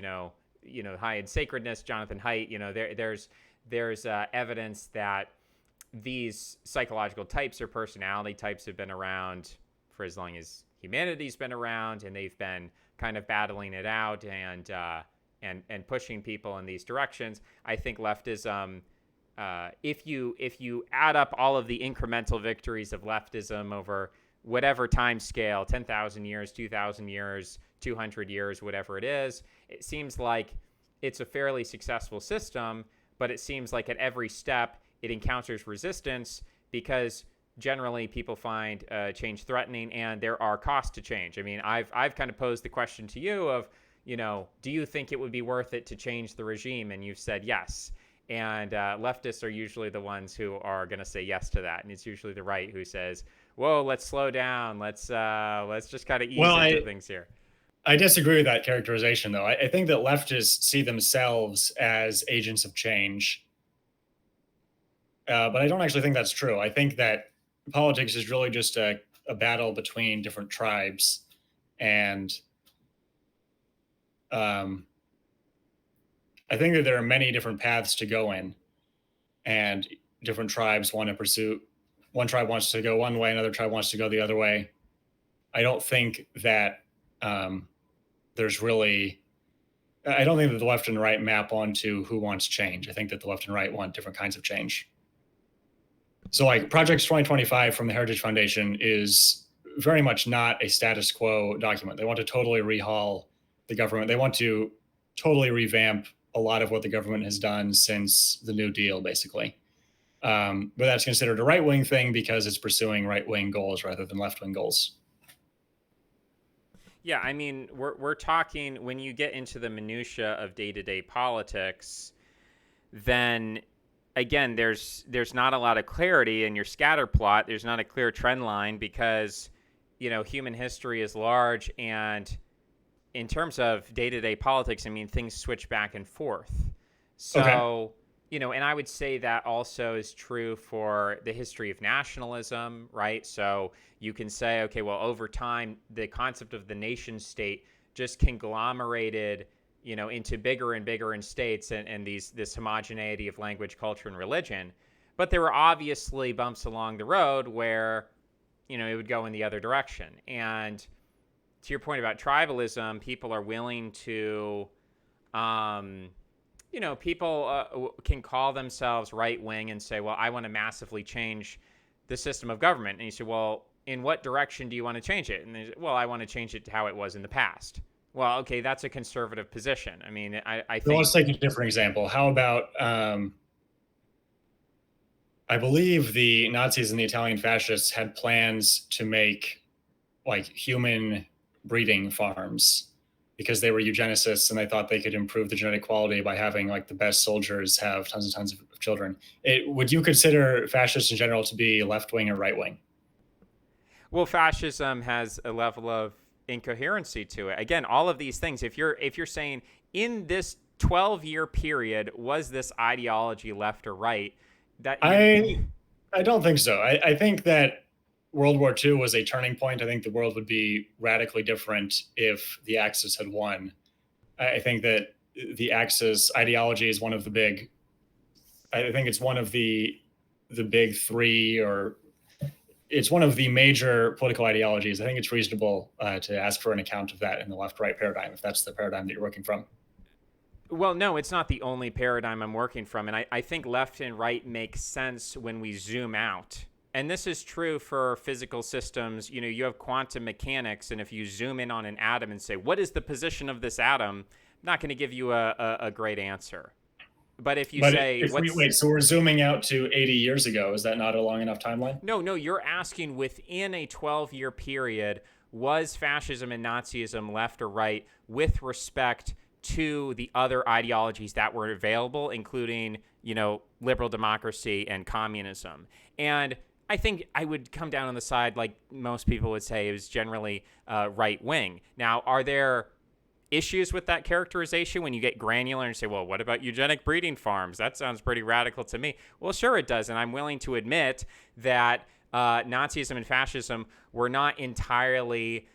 high in sacredness, Jonathan Haidt. There's evidence that these psychological types or personality types have been around for as long as humanity's been around, and they've been kind of battling it out and pushing people in these directions. I think leftism, if you add up all of the incremental victories of leftism over whatever time scale, 10,000 years, 2,000 years, 200 years, whatever it is, it seems like it's a fairly successful system, but it seems like at every step it encounters resistance because generally people find change threatening and there are costs to change. I mean, I've kind of posed the question to you of, do you think it would be worth it to change the regime? And you've said yes. And leftists are usually the ones who are going to say yes to that. And it's usually the right who says, whoa, let's slow down. Let's just kind of ease into things here. I disagree with that characterization, though. I think that leftists see themselves as agents of change. But I don't actually think that's true. I think that politics is really just a battle between different tribes. And I think that there are many different paths to go in. And different tribes want to pursue. One tribe wants to go one way, another tribe wants to go the other way. I don't think that there's really, I don't think that the left and right map onto who wants change. I think that the left and right want different kinds of change. So like Project 2025 from the Heritage Foundation is very much not a status quo document. They want to totally rehaul the government. They want to totally revamp a lot of what the government has done since the New Deal, basically. But that's considered a right wing thing because it's pursuing right wing goals rather than left wing goals. Yeah, I mean, we're talking when you get into the minutia of day-to-day politics, then again, there's not a lot of clarity in your scatter plot. There's not a clear trend line because, human history is large, and in terms of day-to-day politics, I mean, things switch back and forth. Okay. So, and I would say that also is true for the history of nationalism, right? So you can say, okay, well, over time, the concept of the nation state just conglomerated, into bigger and bigger in states and this homogeneity of language, culture, and religion. But there were obviously bumps along the road where, it would go in the other direction. And to your point about tribalism, people are willing to, people can call themselves right wing and say, well, I want to massively change the system of government. And you say, well, in what direction do you want to change it? And they say, well, I want to change it to how it was in the past. Well, okay, that's a conservative position. I mean, I So let's think, take a different example. How about I believe the Nazis and the Italian fascists had plans to make like human breeding farms because they were eugenicists and they thought they could improve the genetic quality by having like the best soldiers have tons and tons of children. Would you consider fascists in general to be left wing or right wing? well, fascism has a level of incoherency to it. Again, all of these things, if you're saying in this 12-year period, was this ideology left or right? That I I don't think so. I think that World War II was a turning point. I think the world would be radically different if the Axis had won. I think that the Axis ideology is one of the big. I think it's one of the big three, or it's one of the major political ideologies. I think it's reasonable to ask for an account of that in the left-right paradigm, if that's the paradigm that you're working from. Well, no, it's not the only paradigm I'm working from. And I think left and right make sense when we zoom out. And this is true for physical systems. You have quantum mechanics, and if you zoom in on an atom and say, what is the position of this atom? I'm not going to give you a great answer. But if you But say, if we wait, so we're zooming out to 80 years ago. Is that not a long enough timeline? No, you're asking within a 12-year period, was fascism and Nazism left or right with respect to the other ideologies that were available, including, liberal democracy and communism. And I think I would come down on the side, like most people would say, it was generally right wing. Now, are there issues with that characterization when you get granular and say, well, what about eugenic breeding farms? That sounds pretty radical to me. Well, sure it does. And I'm willing to admit that Nazism and fascism were not entirely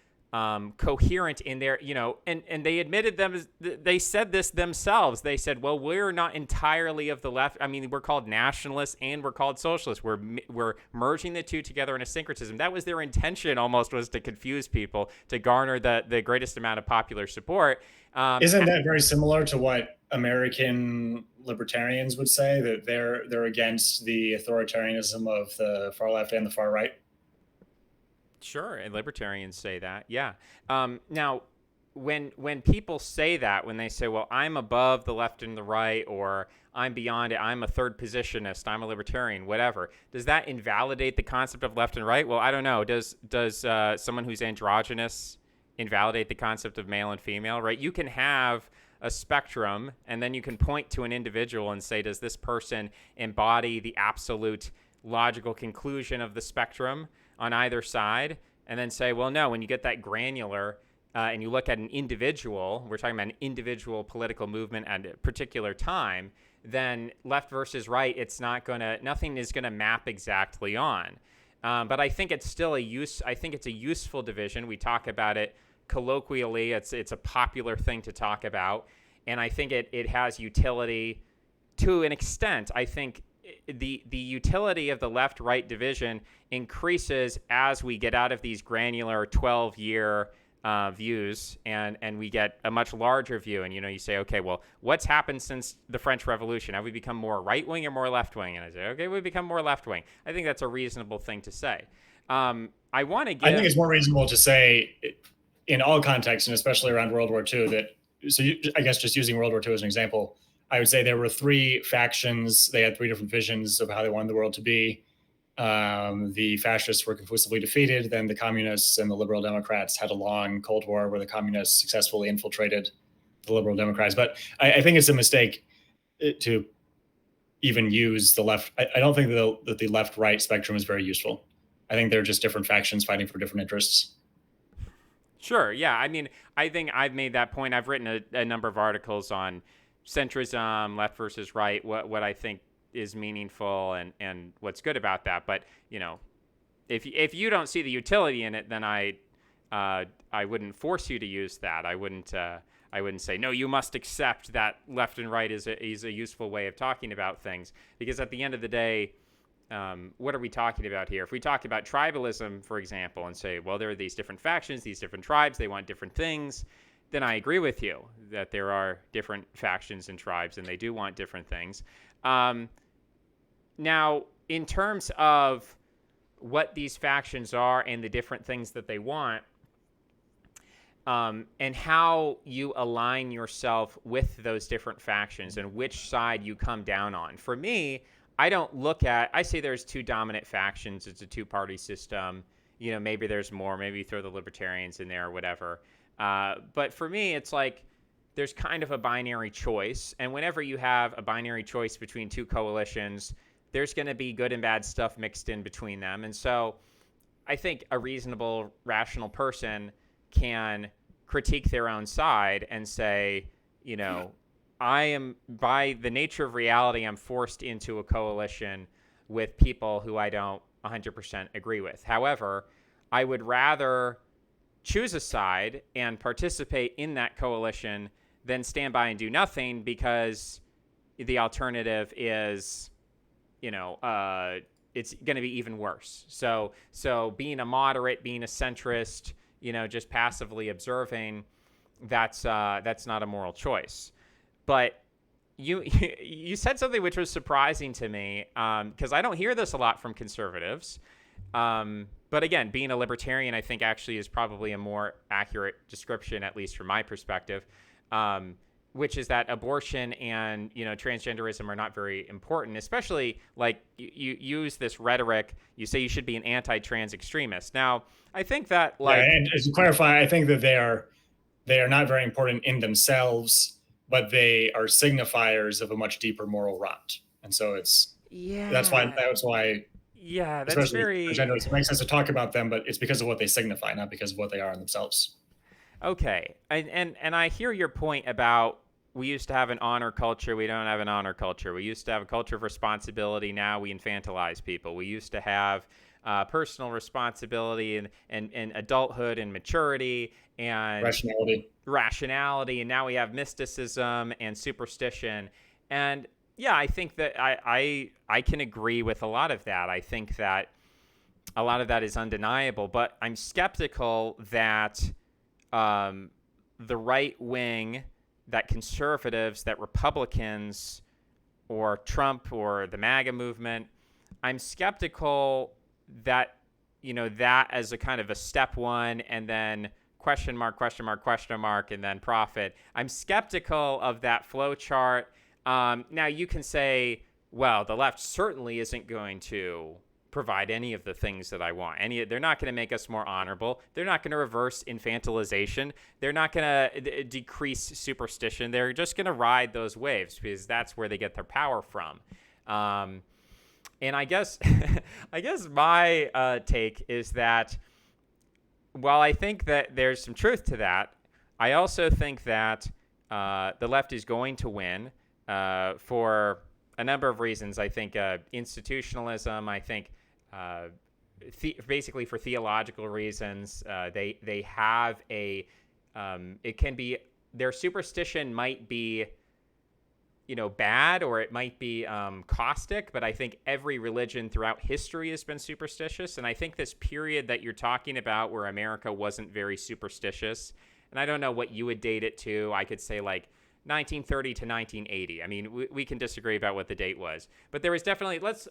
coherent in their, and they admitted they said this themselves. They said, well, we're not entirely of the left. I mean, we're called nationalists and we're called socialists. We're merging the two together in a syncretism. That was their intention, almost, was to confuse people, to garner the greatest amount of popular support. Isn't that very similar to what American libertarians would say, that they're against the authoritarianism of the far left and the far right? Sure, and libertarians say that. Yeah. Now, when people say that, when they say, "Well, I'm above the left and the right," or "I'm beyond it," "I'm a third positionist," "I'm a libertarian," whatever, does that invalidate the concept of left and right? Well, I don't know. Does someone who's androgynous invalidate the concept of male and female? Right? You can have a spectrum, and then you can point to an individual and say, "Does this person embody the absolute logical conclusion of the spectrum on either side?" And then say, well, no, when you get that granular and you look at an individual, we're talking about an individual political movement at a particular time, then left versus right, nothing is going to map exactly on. But I think it's still I think it's a useful division. We talk about it colloquially. It's a popular thing to talk about. And I think it has utility to an extent. I think the utility of the left-right division increases as we get out of these granular 12-year views and we get a much larger view. And, you say, okay, well, what's happened since the French Revolution? Have we become more right-wing or more left-wing? And I say, okay, we've become more left-wing. I think that's a reasonable thing to say. I want to give... I think it's more reasonable to say in all contexts, and especially around World War II, that, I guess just using World War II as an example, I would say there were three factions. They had three different visions of how they wanted the world to be. The fascists were conclusively defeated. Then the communists and the liberal Democrats had a long Cold War where the communists successfully infiltrated the liberal Democrats. But I think it's a mistake to even use the left. I don't think that the left-right spectrum is very useful. I think they're just different factions fighting for different interests. Sure. Yeah. I mean, I think I've made that point. I've written a number of articles on centrism, left versus right, what I think is meaningful and what's good about that. But, if you don't see the utility in it, then I wouldn't force you to use that. I wouldn't say, no, you must accept that left and right is a useful way of talking about things, because at the end of the day, what are we talking about here? If we talk about tribalism, for example, and say, well, there are these different factions, these different tribes, they want different things, then I agree with you that there are different factions and tribes and they do want different things. Now, in terms of what these factions are and the different things that they want, and how you align yourself with those different factions and which side you come down on. For me, I say there's two dominant factions. It's a two-party system. Maybe there's more. Maybe you throw the libertarians in there or whatever. But for me, it's like there's kind of a binary choice. And whenever you have a binary choice between two coalitions, there's going to be good and bad stuff mixed in between them. And so I think a reasonable, rational person can critique their own side and say, I am, by the nature of reality, I'm forced into a coalition with people who I don't 100% agree with. However, I would rather choose a side and participate in that coalition than stand by and do nothing, because the alternative is, it's going to be even worse. So being a moderate, being a centrist, just passively observing, that's not a moral choice. But you said something which was surprising to me, because I don't hear this a lot from conservatives. But again, being a libertarian, I think actually is probably a more accurate description, at least from my perspective, which is that abortion and transgenderism are not very important, especially like you use this rhetoric. You say you should be an anti-trans extremist. Now, I think that and to clarify, I think that they are not very important in themselves, but they are signifiers of a much deeper moral rot. And so that's why yeah, that's especially very transgenders, it makes sense to talk about them, but it's because of what they signify, not because of what they are in themselves. okay. And I hear your point about we used to have an honor culture. We don't have an honor culture. We used to have a culture of responsibility. Now we infantilize people. We used to have personal responsibility and adulthood and maturity and rationality. And now we have mysticism and superstition. And yeah, I think that I can agree with a lot of that. I think that a lot of that is undeniable, but I'm skeptical that the right wing, that conservatives, that Republicans, or Trump, or the MAGA movement, I'm skeptical that, that as a kind of a step one, and then question mark, question mark, question mark, and then profit. I'm skeptical of that flow chart. Now, you can say, well, the left certainly isn't going to provide any of the things that I want. They're not going to make us more honorable. They're not going to reverse infantilization. They're not going to decrease superstition. They're just going to ride those waves because that's where they get their power from. And I guess, my take is that while I think that there's some truth to that, I also think that the left is going to win for a number of reasons. I think institutionalism. I think basically for theological reasons. They have a it can be, their superstition might be bad, or it might be caustic, but I think every religion throughout history has been superstitious. And I think this period that you're talking about where America wasn't very superstitious, and I don't know what you would date it to. I could say like 1930 to 1980. I mean, we can disagree about what the date was, but there was definitely, let's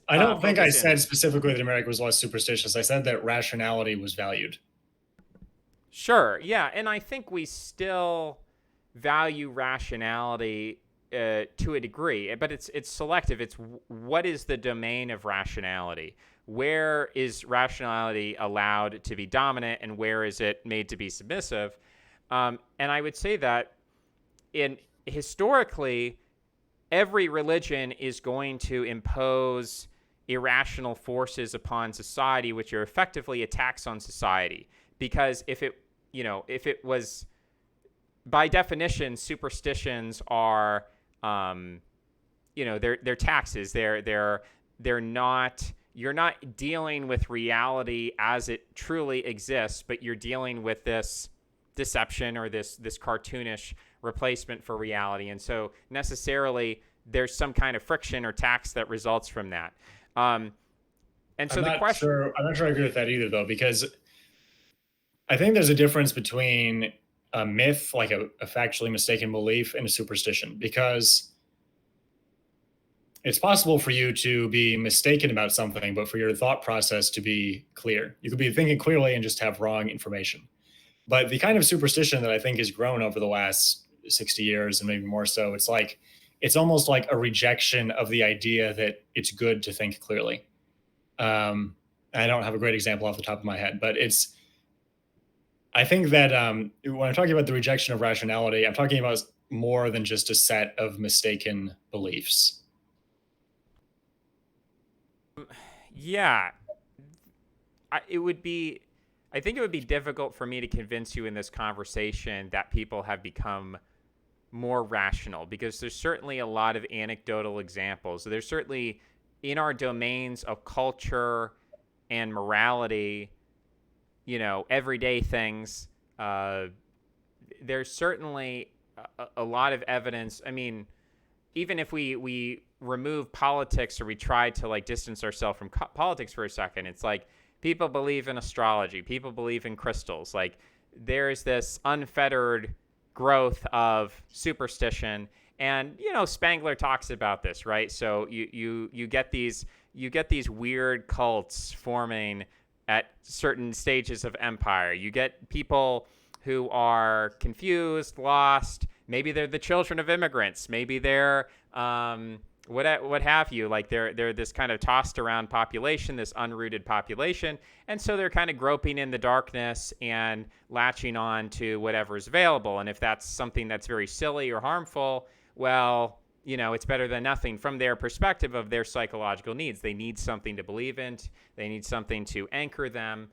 I don't think I said specifically that America was less superstitious. I said that rationality was valued. Sure. Yeah. And I think we still value rationality to a degree, but it's selective. It's what is the domain of rationality? Where is rationality allowed to be dominant, and where is it made to be submissive? And I would say that in historically, every religion is going to impose irrational forces upon society, which are effectively attacks on society. Because if it was by definition, superstitions are, they're taxes. They're not. You're not dealing with reality as it truly exists, but you're dealing with this deception or this cartoonish replacement for reality. And so necessarily there's some kind of friction or tax that results from that. And so the question, I'm not sure I agree with that either, though, because I think there's a difference between a myth, like a factually mistaken belief, and a superstition, because it's possible for you to be mistaken about something, but for your thought process to be clear. You could be thinking clearly and just have wrong information. But the kind of superstition that I think has grown over the last 60 years and maybe more so, it's almost like a rejection of the idea that it's good to think clearly. I don't have a great example off the top of my head, but I think that when I'm talking about the rejection of rationality, I'm talking about more than just a set of mistaken beliefs. yeah, it would be. I think it would be difficult for me to convince you in this conversation that people have become more rational, because there's certainly a lot of anecdotal examples. There's certainly in our domains of culture and morality, everyday things. There's certainly a lot of evidence. I mean, even if we remove politics, or we try to like distance ourselves from politics for a second, it's like people believe in astrology, people believe in crystals. Like there's this unfettered growth of superstition, and Spangler talks about this, right? So you get these weird cults forming at certain stages of empire. You get people who are confused, lost. Maybe they're the children of immigrants. Maybe they're what have you. Like they're this kind of tossed around population, this unrooted population, and so they're kind of groping in the darkness and latching on to whatever's available. And if that's something that's very silly or harmful, well, it's better than nothing from their perspective of their psychological needs. They need something to believe in. They need something to anchor them.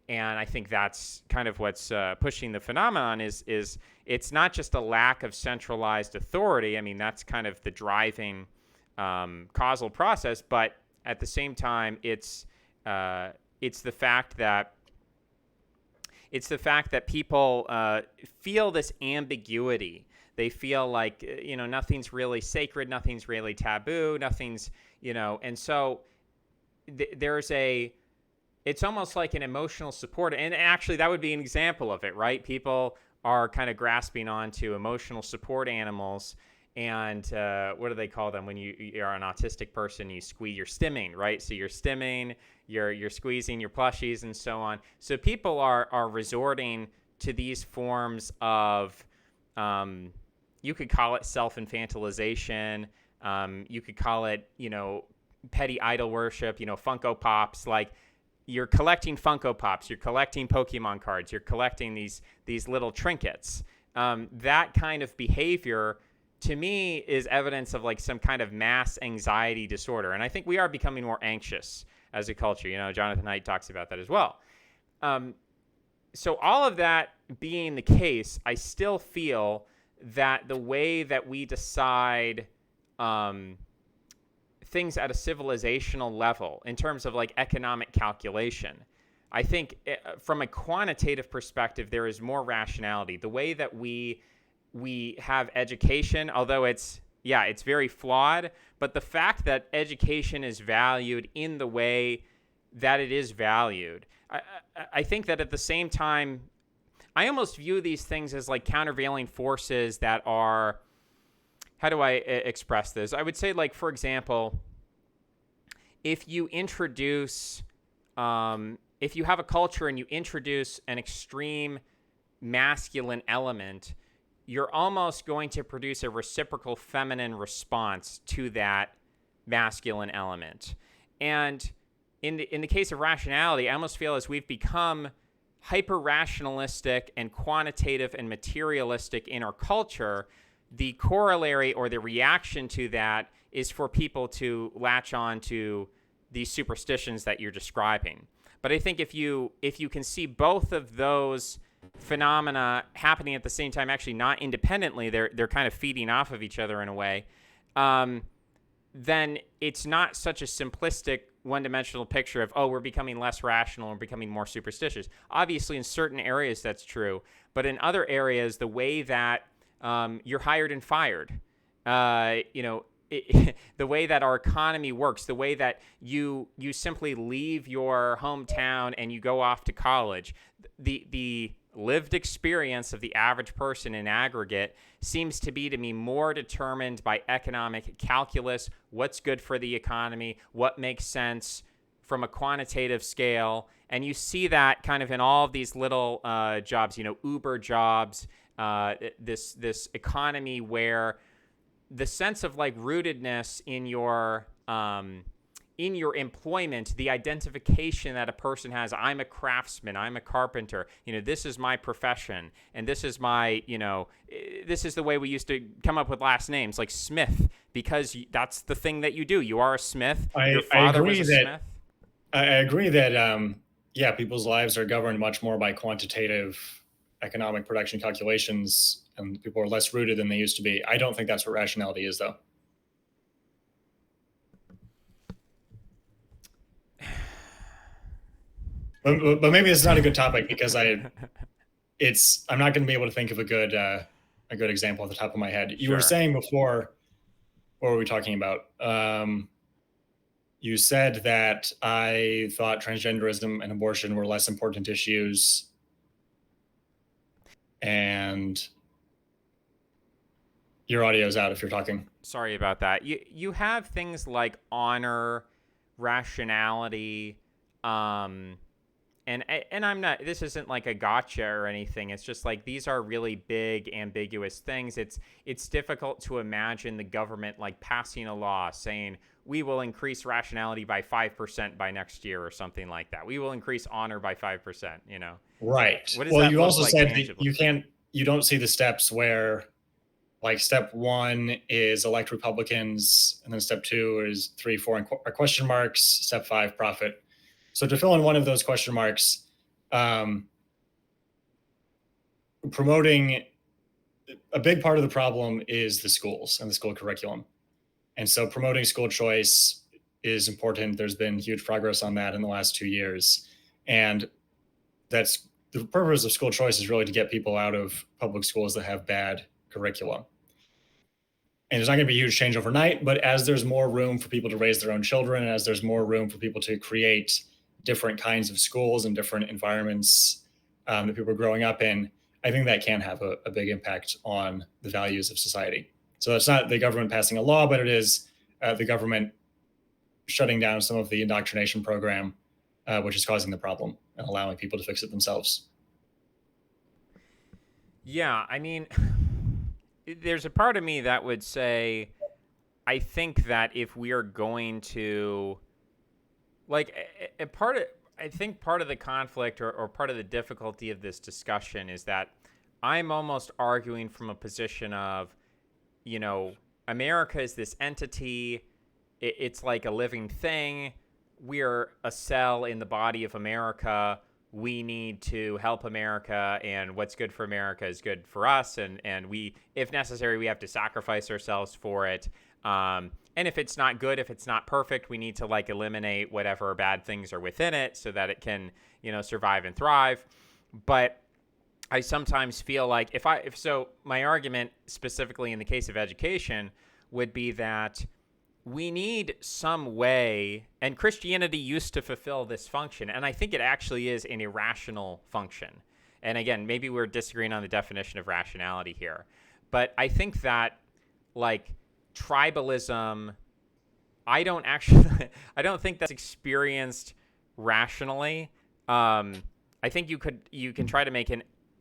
And I think that's kind of what's pushing the phenomenon is it's not just a lack of centralized authority. I mean, that's kind of the driving causal process, but at the same time, it's the fact that people feel this ambiguity. They feel like nothing's really sacred, nothing's really taboo, nothing's and so there's it's almost like an emotional support. And actually, that would be an example of it, right? People are kind of grasping onto emotional support animals. And what do they call them when you're an autistic person? You squeeze, you're stimming, right? So you're stimming, you're squeezing your plushies and so on. So people are resorting to these forms of, you could call it self-infantilization. You could call it, petty idol worship, Funko Pops. Like, you're collecting Funko Pops, you're collecting Pokemon cards, you're collecting these little trinkets. That kind of behavior, to me, is evidence of like some kind of mass anxiety disorder. And I think we are becoming more anxious as a culture. Jonathan Haidt talks about that as well. So all of that being the case, I still feel that the way that we decide things at a civilizational level in terms of like economic calculation, I think from a quantitative perspective, there is more rationality. The way that we have education, although it's very flawed, but the fact that education is valued in the way that it is valued, I think that at the same time, I almost view these things as like countervailing forces that are, how do I express this? I would say, like, for example, if you introduce, if you have a culture and you introduce an extreme masculine element, you're almost going to produce a reciprocal feminine response to that masculine element. And in the case of rationality, I almost feel as we've become hyper rationalistic and quantitative and materialistic in our culture, the corollary or the reaction to that is for people to latch on to these superstitions that you're describing. But I think if you can see both of those phenomena happening at the same time, actually not independently, they're kind of feeding off of each other in a way, then it's not such a simplistic one-dimensional picture of, oh, we're becoming less rational and becoming more superstitious. Obviously, in certain areas that's true, but in other areas, the way that you're hired and fired, the way that our economy works, the way that you simply leave your hometown and you go off to college, the lived experience of the average person in aggregate seems to me more determined by economic calculus, what's good for the economy, what makes sense from a quantitative scale. And you see that kind of in all of these little jobs, Uber jobs, this economy where the sense of like rootedness in your employment, the identification that a person has, I'm a craftsman, I'm a carpenter, this is my profession, and this is my, this is the way we used to come up with last names, like Smith, because that's the thing that you do. You are a Smith. Your father was a Smith. I agree that, yeah, people's lives are governed much more by quantitative economic production calculations, and people are less rooted than they used to be. I don't think that's what rationality is, though. But maybe it's not a good topic because I'm not going to be able to think of a good example off the top of my head. You were saying before, what were we talking about? You said that I thought transgenderism and abortion were less important issues, and your audio's out if you're talking. Sorry about that. You have things like honor, rationality, and I'm not, this isn't like a gotcha or anything. It's just like, these are really big, ambiguous things. It's difficult to imagine the government like passing a law saying, we will increase rationality by 5% by next year or something like that. We will increase honor by 5%, Right. What does well, that you look also like said tangibly? that you don't see the steps where, like, step one is elect Republicans, and then step two is 3, 4 are question marks, step 5, profit. So to fill in one of those question marks, promoting a big part of the problem is the schools and the school curriculum. And so promoting school choice is important. There's been huge progress on that in the last 2 years. And that's the purpose of school choice, is really to get people out of public schools that have bad curriculum. And there's not going to be a huge change overnight, but as there's more room for people to raise their own children, and as there's more room for people to create different kinds of schools and different environments that people are growing up in, I think that can have a big impact on the values of society. So it's not the government passing a law, but it is the government shutting down some of the indoctrination program, which is causing the problem, and allowing people to fix it themselves. Yeah, I mean, there's a part of me that would say, I think that if we are going to, like, I think part of the conflict or part of the difficulty of this discussion is that I'm almost arguing from a position of, America is this entity. It's like a living thing. We're a cell in the body of America. We need to help America, and what's good for America is good for us. And we, if necessary, we have to sacrifice ourselves for it. And if it's not good, if it's not perfect, we need to like eliminate whatever bad things are within it so that it can, survive and thrive. But I sometimes feel like if my argument specifically in the case of education would be that we need some way, and Christianity used to fulfill this function, and I think it actually is an irrational function. And again, maybe we're disagreeing on the definition of rationality here, but I think that like tribalism, I don't think that's experienced rationally. I think you can try to make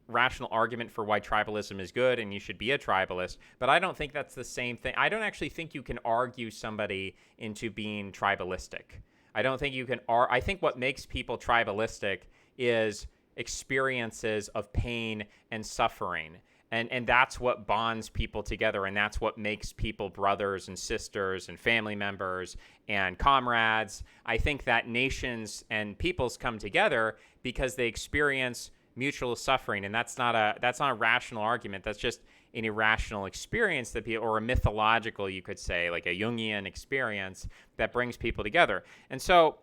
rational argument for why tribalism is good and you should be a tribalist, but I don't think that's the same thing. I don't actually think you can argue somebody into being tribalistic. I don't think you can. I think what makes people tribalistic is experiences of pain and suffering. And that's what bonds people together, and that's what makes people brothers and sisters and family members and comrades. I think that nations and peoples come together because they experience mutual suffering, and that's not a rational argument. That's just an irrational experience that people, or a mythological, you could say, like a Jungian experience that brings people together. And so,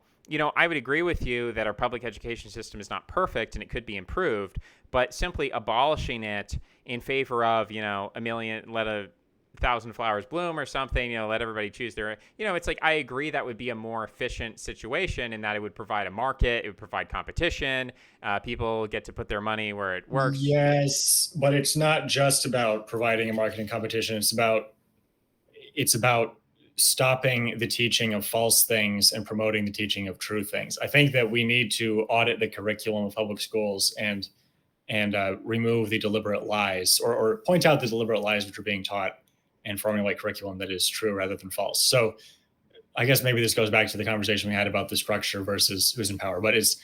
I would agree with you that our public education system is not perfect and it could be improved, but simply abolishing it in favor of, a million, let a thousand flowers bloom or something, let everybody choose their, it's like, I agree that would be a more efficient situation, in that it would provide a market, it would provide competition, people get to put their money where it works. Yes, but it's not just about providing a marketing competition. It's about stopping the teaching of false things and promoting the teaching of true things. I think that we need to audit the curriculum of public schools and remove the deliberate lies, or point out the deliberate lies which are being taught, and formulate curriculum that is true rather than false. So I guess maybe this goes back to the conversation we had about the structure versus who's in power, but it's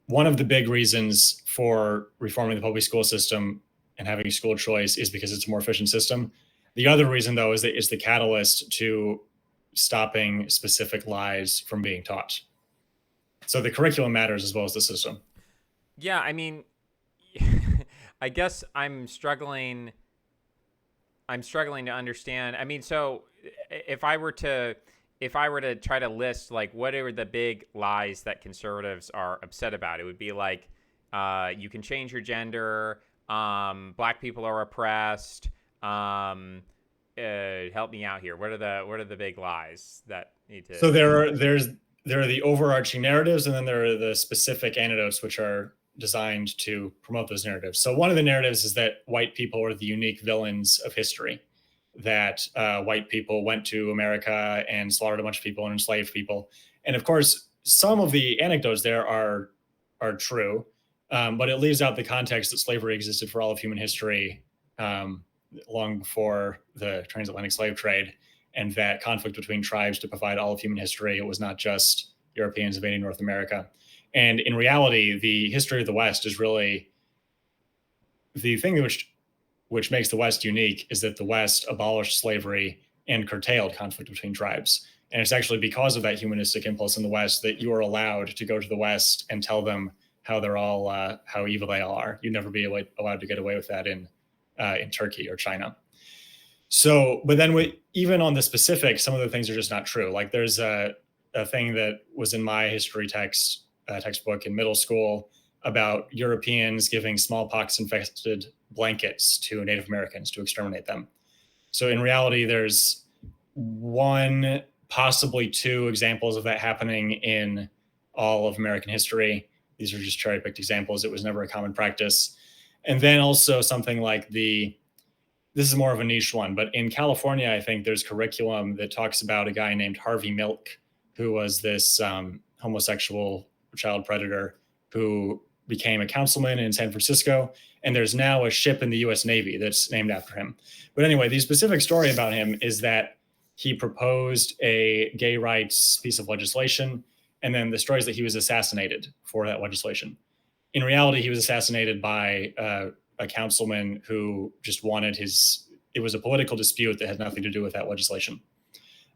one of the big reasons for reforming the public school system and having school choice is because it's a more efficient system. The other reason, though, is that it's the catalyst to stopping specific lies from being taught. So the curriculum matters as well as the system. Yeah, I mean, I guess I'm struggling to understand. I mean, so if I were to try to list, like, what are the big lies that conservatives are upset about, it would be like, you can change your gender, black people are oppressed, help me out here. What are the big lies that need to? So there are the overarching narratives, and then there are the specific anecdotes which are designed to promote those narratives. So one of the narratives is that white people are the unique villains of history, that white people went to America and slaughtered a bunch of people and enslaved people. And of course, some of the anecdotes there are true, but it leaves out the context that slavery existed for all of human history, long before the transatlantic slave trade, and that conflict between tribes to provide all of human history. It was not just Europeans invading North America. And in reality, the history of the West is really the thing which makes the West unique, is that the West abolished slavery and curtailed conflict between tribes. And it's actually because of that humanistic impulse in the West that you are allowed to go to the West and tell them how they're all how evil they all are. You'd never be allowed to get away with that in Turkey or China. So, but then even on the specifics, some of the things are just not true. Like there's a thing that was in my history textbook in middle school about Europeans giving smallpox infected blankets to Native Americans to exterminate them. So in reality, there's one, possibly two examples of that happening in all of American history. These are just cherry picked examples. It was never a common practice. And then also something like this is more of a niche one, but in California, I think there's curriculum that talks about a guy named Harvey Milk, who was this homosexual child predator who became a councilman in San Francisco. And there's now a ship in the US Navy that's named after him. But anyway, the specific story about him is that he proposed a gay rights piece of legislation. And then the story is that he was assassinated for that legislation. In reality, he was assassinated by a councilman who just wanted it was a political dispute that had nothing to do with that legislation.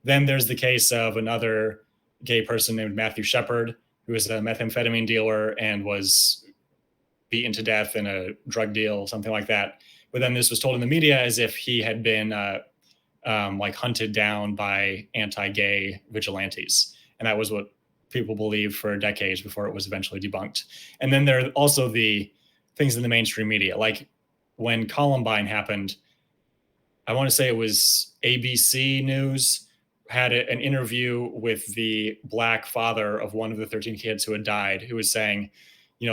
Then there's the case of another gay person named Matthew Shepard, who was a methamphetamine dealer and was beaten to death in a drug deal, something like that. But then this was told in the media as if he had been like hunted down by anti-gay vigilantes. And that was what people believed for decades before it was eventually debunked. And then there are also the things in the mainstream media. Like when Columbine happened, I want to say it was ABC News had an interview with the black father of one of the 13 kids who had died, who was saying,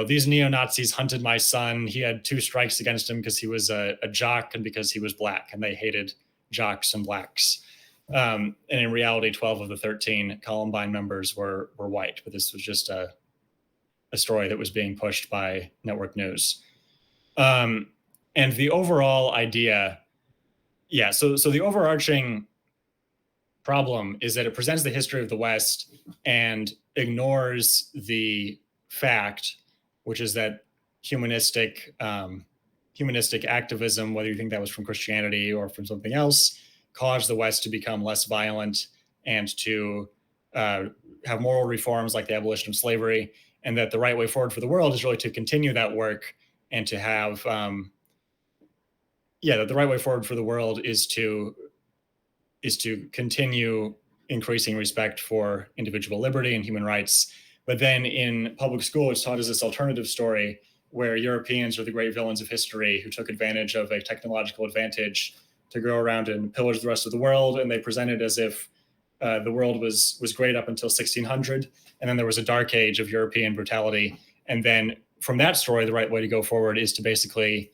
these neo-Nazis hunted my son. He had 2 strikes against him because he was a jock and because he was black, and they hated jocks and blacks. And in reality, 12 of the 13 Columbine members were white, but this was just a story that was being pushed by network news. Um, and the overall idea, yeah, so the overarching problem is that it presents the history of the West and ignores the fact, which is that humanistic humanistic activism, whether you think that was from Christianity or from something else, caused the West to become less violent and to uh, have moral reforms like the abolition of slavery, and that the right way forward for the world is really to continue that work and to have yeah, that the right way forward for the world is to continue increasing respect for individual liberty and human rights. But then in public school, it's taught as this alternative story where Europeans are the great villains of history who took advantage of a technological advantage to go around and pillage the rest of the world. And they present it as if the world was great up until 1600. And then there was a dark age of European brutality. And then from that story, the right way to go forward is to basically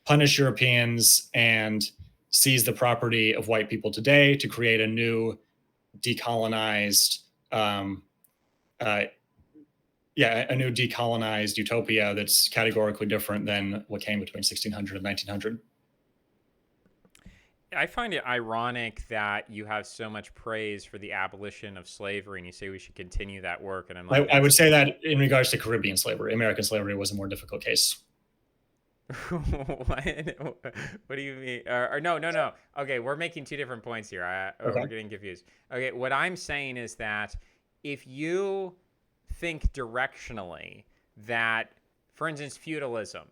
punish Europeans and seize the property of white people today to create a new decolonized, um, uh, yeah, a new decolonized utopia that's categorically different than what came between 1600 and 1900. I find it ironic that you have so much praise for the abolition of slavery and you say we should continue that work. And I'm like, I would that's say that in regards to Caribbean slavery, American slavery was a more difficult case. what? What do you mean? Or no, no, no. Okay, we're making two different points here. We're Okay. getting confused. Okay, what I'm saying is that if you think directionally that, for instance, feudalism,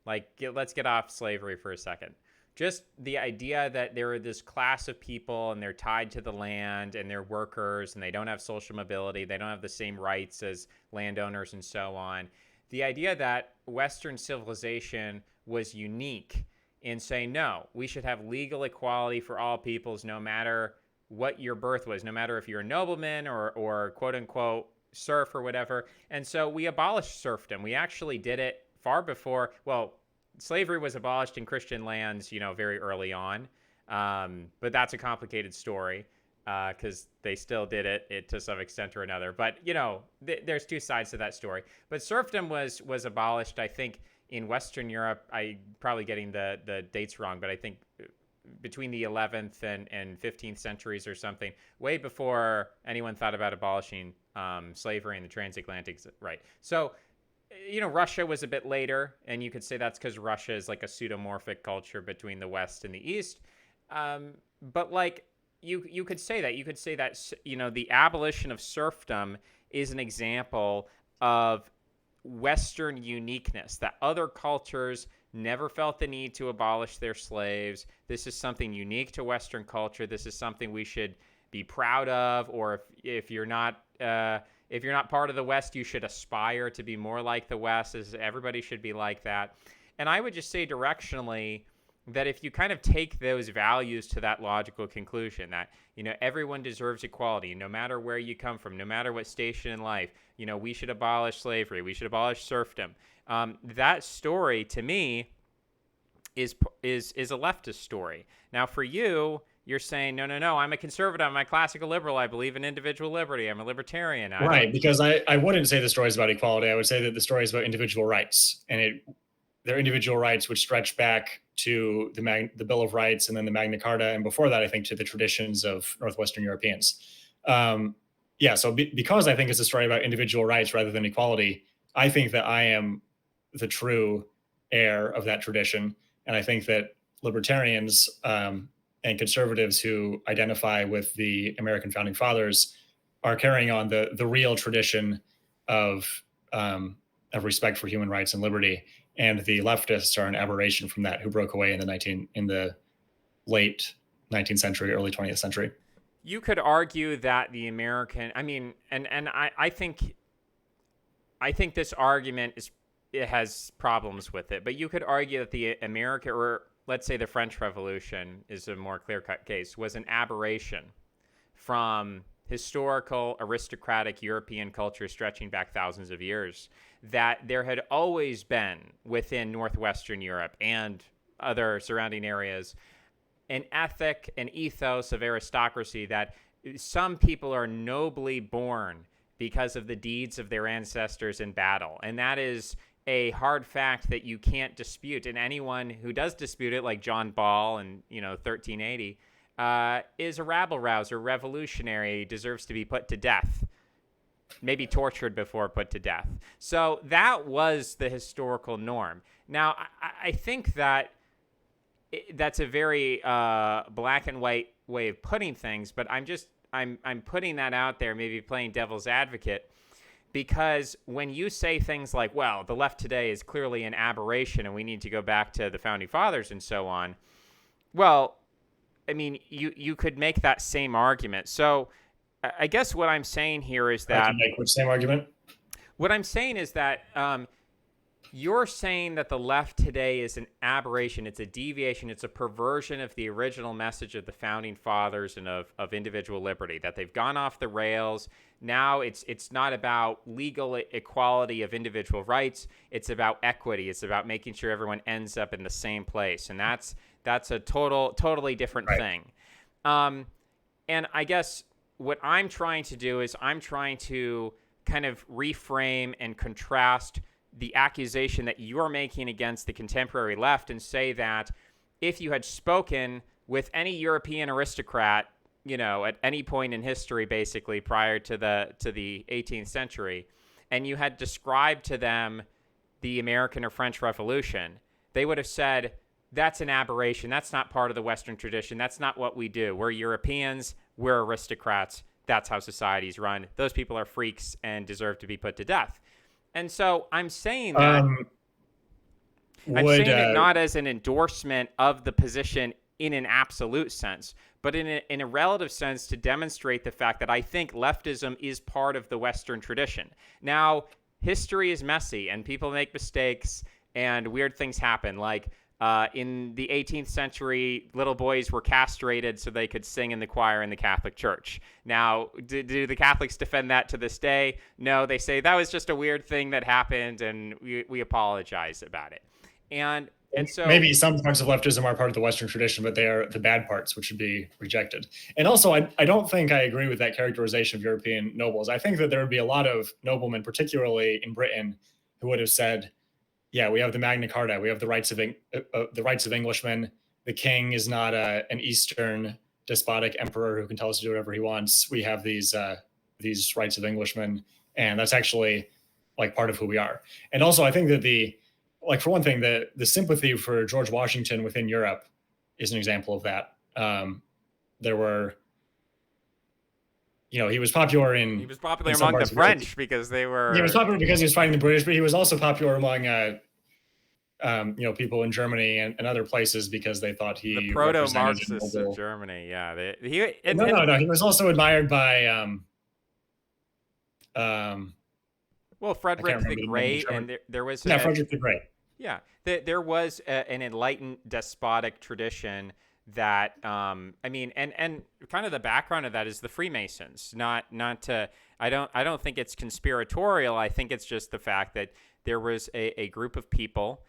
like let's get off slavery for a second. Just the idea that there are this class of people and they're tied to the land and they're workers and they don't have social mobility, they don't have the same rights as landowners and so on. The idea that Western civilization was unique in saying, no, we should have legal equality for all peoples, no matter what your birth was, no matter if you're a nobleman or quote unquote serf or whatever. And so we abolished serfdom. We actually did it far before, well, slavery was abolished in Christian lands, very early on. But that's a complicated story because they still did it to some extent or another. But there's two sides to that story. But serfdom was abolished, I think, in Western Europe. I probably getting the dates wrong, but I think between the 11th and 15th centuries or something, way before anyone thought about abolishing slavery in the transatlantic. Right. So, Russia was a bit later, and you could say that's because Russia is like a pseudomorphic culture between the West and the East. But like, you could say that. You could say that, the abolition of serfdom is an example of Western uniqueness, that other cultures never felt the need to abolish their slaves. This is something unique to Western culture. This is something we should be proud of, or if you're not part of the West, you should aspire to be more like the West, as everybody should be like that. And I would just say directionally that if you kind of take those values to that logical conclusion that, everyone deserves equality, no matter where you come from, no matter what station in life, we should abolish slavery, we should abolish serfdom. That story to me is a leftist story. Now for you, you're saying, no, I'm a conservative, I'm a classical liberal, I believe in individual liberty, I'm a libertarian. I don't. Right, because I wouldn't say the story is about equality. I would say that the story is about individual rights, and their individual rights which stretch back to the Bill of Rights and then the Magna Carta, and before that, I think to the traditions of Northwestern Europeans. Yeah, so because I think it's a story about individual rights rather than equality, I think that I am the true heir of that tradition, and I think that libertarians and conservatives who identify with the American founding fathers are carrying on the real tradition of respect for human rights and liberty, and the leftists are an aberration from that, who broke away in the late 19th century, early 20th century. You could argue that the American, I mean, and I think this argument it has problems with it, but you could argue that the America, or let's say the French Revolution is a more clear-cut case, was an aberration from historical aristocratic European culture stretching back thousands of years, that there had always been within Northwestern Europe and other surrounding areas an ethic, an ethos of aristocracy, that some people are nobly born because of the deeds of their ancestors in battle. And that is a hard fact that you can't dispute. And anyone who does dispute it, like John Ball in 1380, is a rabble rouser, revolutionary, deserves to be put to death, maybe tortured before put to death. So that was the historical norm. Now, I think that that's a very black and white way of putting things, but I'm putting that out there, maybe playing devil's advocate, because when you say things like, well, the left today is clearly an aberration and we need to go back to the founding fathers and so on, well, I mean, you could make that same argument. So I guess what I'm saying here is that... I can make which same argument? What I'm saying is that you're saying that the left today is an aberration. It's a deviation. It's a perversion of the original message of the founding fathers and of individual liberty, that they've gone off the rails. Now it's not about legal equality of individual rights. It's about equity. It's about making sure everyone ends up in the same place. And that's a totally different thing. And I guess what I'm trying to do is I'm trying to kind of reframe and contrast the accusation that you're making against the contemporary left and say that if you had spoken with any European aristocrat, at any point in history, basically prior to the 18th century, and you had described to them the American or French Revolution, they would have said, that's an aberration. That's not part of the Western tradition. That's not what we do. We're Europeans. We're aristocrats. That's how societies run. Those people are freaks and deserve to be put to death. And so I'm saying that I'm saying it not as an endorsement of the position in an absolute sense, but in a relative sense to demonstrate the fact that I think leftism is part of the Western tradition. Now, history is messy and people make mistakes and weird things happen. Like in the 18th century, little boys were castrated so they could sing in the choir in the Catholic Church. Now, do the Catholics defend that to this day? No, they say that was just a weird thing that happened and we apologize about it. And so maybe some parts of leftism are part of the Western tradition, but they are the bad parts, which should be rejected. And also, I don't think I agree with that characterization of European nobles. I think that there would be a lot of noblemen, particularly in Britain, who would have said, yeah, we have the Magna Carta. We have the rights of Englishmen. The king is not an Eastern despotic emperor who can tell us to do whatever he wants. We have these rights of Englishmen, and that's actually like part of who we are. And also, I think that for one thing, the sympathy for George Washington within Europe is an example of that. There were, he was popular among the French because they were. He was popular because he was fighting the British, but he was also popular among people in Germany and other places because they thought he the proto-Marxists of Germany. Yeah, he was also admired by Frederick the Great, and there was Frederick the Great. Yeah, there was an enlightened despotic tradition that and kind of the background of that is the Freemasons. Not to I don't think it's conspiratorial. I think it's just the fact that there was a group of people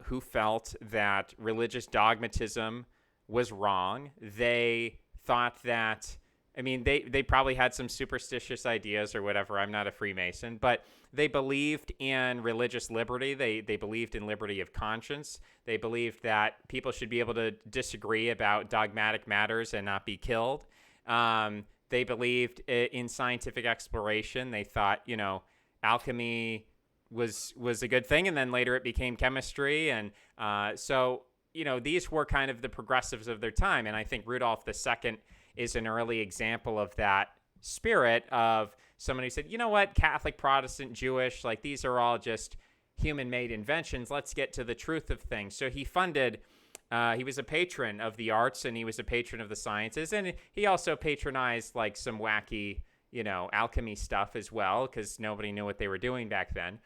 who felt that religious dogmatism was wrong. They thought that, they probably had some superstitious ideas or whatever. I'm not a Freemason, but they believed in religious liberty. They believed in liberty of conscience. They believed that people should be able to disagree about dogmatic matters and not be killed. They believed in scientific exploration. They thought, alchemy was a good thing, and then later it became chemistry. And so these were kind of the progressives of their time. And I think Rudolph II is an early example of that spirit of someone who said, you know what, Catholic, Protestant, Jewish, like these are all just human-made inventions. Let's get to the truth of things. So he funded, he was a patron of the arts and he was a patron of the sciences. And he also patronized like some wacky, alchemy stuff as well, because nobody knew what they were doing back then.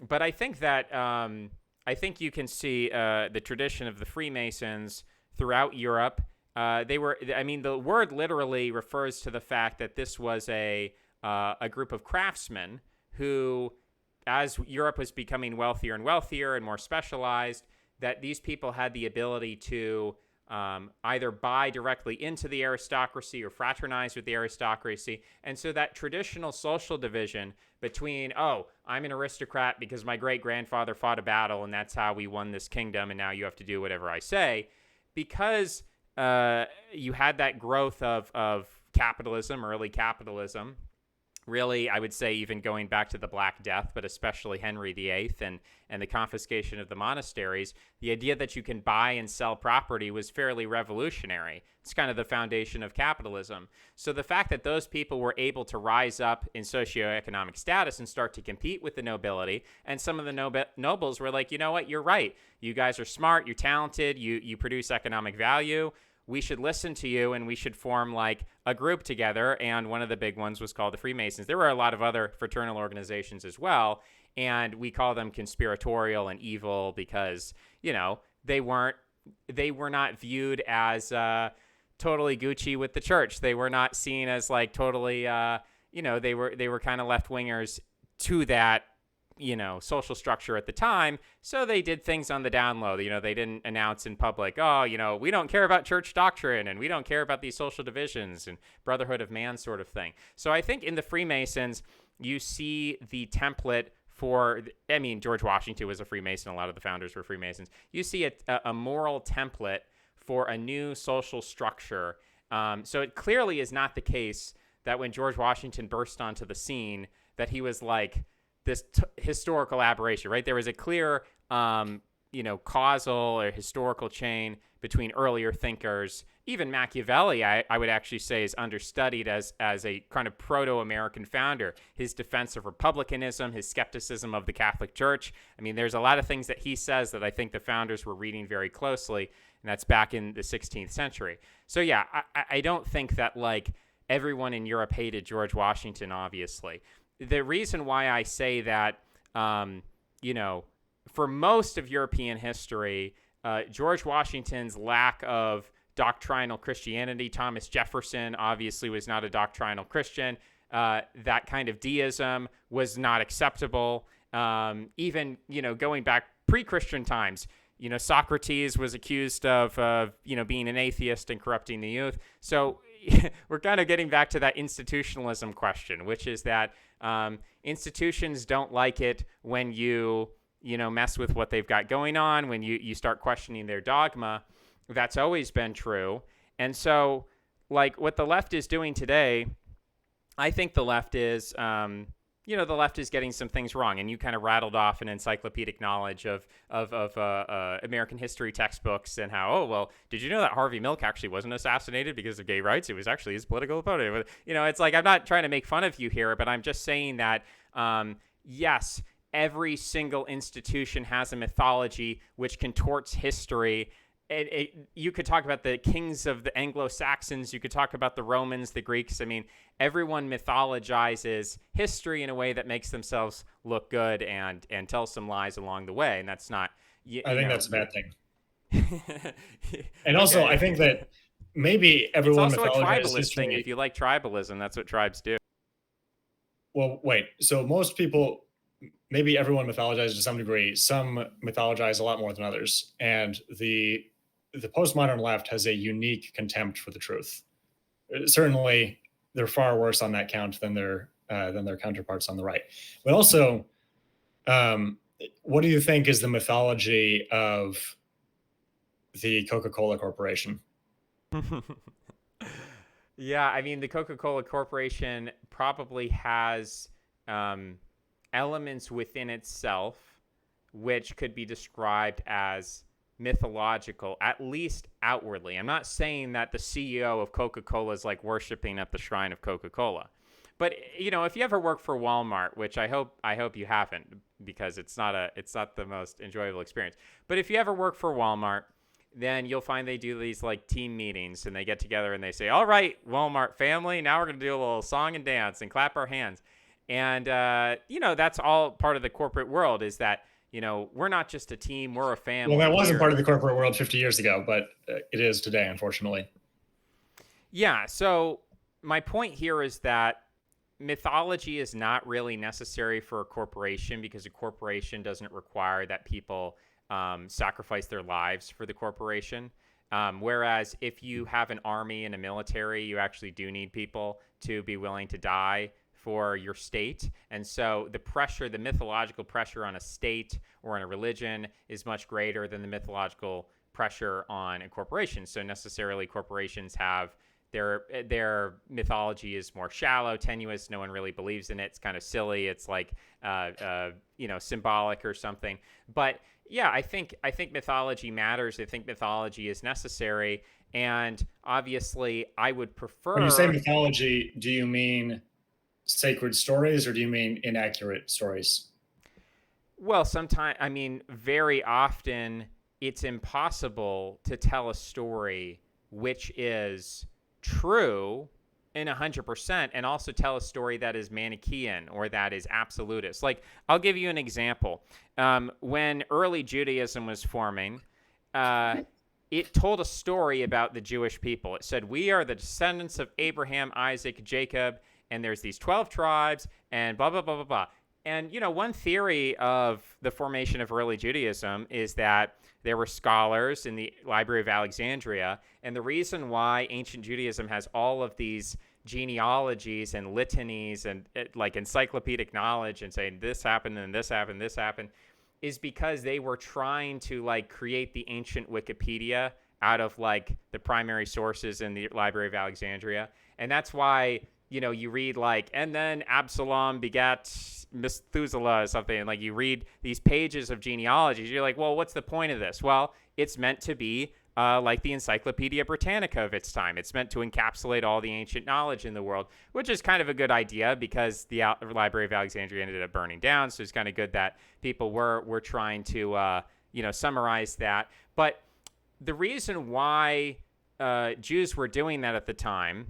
But I think that, I think you can see the tradition of the Freemasons throughout Europe. The word literally refers to the fact that this was a group of craftsmen who, as Europe was becoming wealthier and wealthier and more specialized, that these people had the ability to either buy directly into the aristocracy or fraternize with the aristocracy. And so that traditional social division between, oh, I'm an aristocrat because my great grandfather fought a battle and that's how we won this kingdom, and now you have to do whatever I say, because you had that growth of capitalism, early capitalism. Really, I would say even going back to the Black Death, but especially Henry VIII and the confiscation of the monasteries, the idea that you can buy and sell property was fairly revolutionary. It's kind of the foundation of capitalism. So the fact that those people were able to rise up in socioeconomic status and start to compete with the nobility, and some of the nobles were like, you know what, you're right. You guys are smart, you're talented, you produce economic value. We should listen to you, and we should form like a group together. And one of the big ones was called the Freemasons. There were a lot of other fraternal organizations as well, and we call them conspiratorial and evil because, you know, they were not viewed as totally Gucci with the church. They were not seen as like totally they were kind of left wingers to that, you know, social structure at the time. So they did things on the down low. You know, they didn't announce in public, oh, you know, we don't care about church doctrine and we don't care about these social divisions and brotherhood of man sort of thing. So I think in the Freemasons, you see the template for, I mean, George Washington was a Freemason. A lot of the founders were Freemasons. You see a moral template for a new social structure. So it clearly is not the case that when George Washington burst onto the scene, that he was like, this historical aberration, right? There was a clear, causal or historical chain between earlier thinkers. Even Machiavelli, I would actually say, is understudied as a kind of proto-American founder. His defense of republicanism, his skepticism of the Catholic Church. I mean, there's a lot of things that he says that I think the founders were reading very closely, and that's back in the 16th century. So yeah, I don't think that like everyone in Europe hated George Washington, obviously. The reason why I say that, for most of European history, George Washington's lack of doctrinal Christianity, Thomas Jefferson obviously was not a doctrinal Christian. That kind of deism was not acceptable. Even, going back pre-Christian times, Socrates was accused of, being an atheist and corrupting the youth. So we're kind of getting back to that institutionalism question, which is that institutions don't like it when you mess with what they've got going on, when you start questioning their dogma. That's always been true. And so, like, what the left is doing today, I think the left is, the left is getting some things wrong. And you kind of rattled off an encyclopedic knowledge of American history textbooks and how, oh, well, did you know that Harvey Milk actually wasn't assassinated because of gay rights? It was actually his political opponent. It's like, I'm not trying to make fun of you here, but I'm just saying that, yes, every single institution has a mythology which contorts history. You could talk about the kings of the Anglo-Saxons. You could talk about the Romans, the Greeks. I mean, everyone mythologizes history in a way that makes themselves look good and tell some lies along the way. And that's not... I think that's a bad thing. And also, I think that maybe everyone mythologizes history. It's also a tribalist thing. If you like tribalism, that's what tribes do. Well, wait. So most people... Maybe everyone mythologizes to some degree. Some mythologize a lot more than others. And the postmodern left has a unique contempt for the truth. Certainly, they're far worse on that count than their counterparts on the right. But also, what do you think is the mythology of the Coca-Cola Corporation? Yeah, I mean, the Coca-Cola Corporation probably has elements within itself which could be described as mythological, at least outwardly. I'm not saying that the CEO of Coca-Cola is like worshiping at the shrine of Coca-Cola. But, if you ever work for Walmart, which I hope you haven't, because it's not the most enjoyable experience. But if you ever work for Walmart, then you'll find they do these like team meetings and they get together and they say, all right, Walmart family, now we're going to do a little song and dance and clap our hands. And, that's all part of the corporate world, is that, we're not just a team, we're a family. Well, that wasn't part of the corporate world 50 years ago, but it is today, unfortunately. Yeah. So my point here is that mythology is not really necessary for a corporation, because a corporation doesn't require that people sacrifice their lives for the corporation. Whereas if you have an army and a military, you actually do need people to be willing to die for your state. And so the pressure, the mythological pressure on a state or on a religion is much greater than the mythological pressure on a corporation. So necessarily corporations have their mythology is more shallow, tenuous. No one really believes in it. It's kind of silly. It's like symbolic or something. But yeah, I think mythology matters. I think mythology is necessary, and obviously, I would When you say prefer. mythology, do you mean sacred stories or do you mean inaccurate stories? Well, sometimes, I mean, very often, it's impossible to tell a story which is true in 100% and also tell a story that is Manichaean or that is absolutist. Like, I'll give you an example. When early Judaism was forming, uh, it told a story about the Jewish people. It said, we are the descendants of Abraham, Isaac, Jacob, and there's these 12 tribes, and blah, blah, blah, blah, blah. And, one theory of the formation of early Judaism is that there were scholars in the Library of Alexandria. And the reason why ancient Judaism has all of these genealogies and litanies and like encyclopedic knowledge and saying this happened and this happened is because they were trying to like create the ancient Wikipedia out of like the primary sources in the Library of Alexandria. And that's why, you read like, and then Absalom begat Methuselah or something. And like you read these pages of genealogies. You're like, well, what's the point of this? Well, it's meant to be like the Encyclopedia Britannica of its time. It's meant to encapsulate all the ancient knowledge in the world, which is kind of a good idea because the Library of Alexandria ended up burning down. So it's kind of good that people were trying to, summarize that. But the reason why Jews were doing that at the time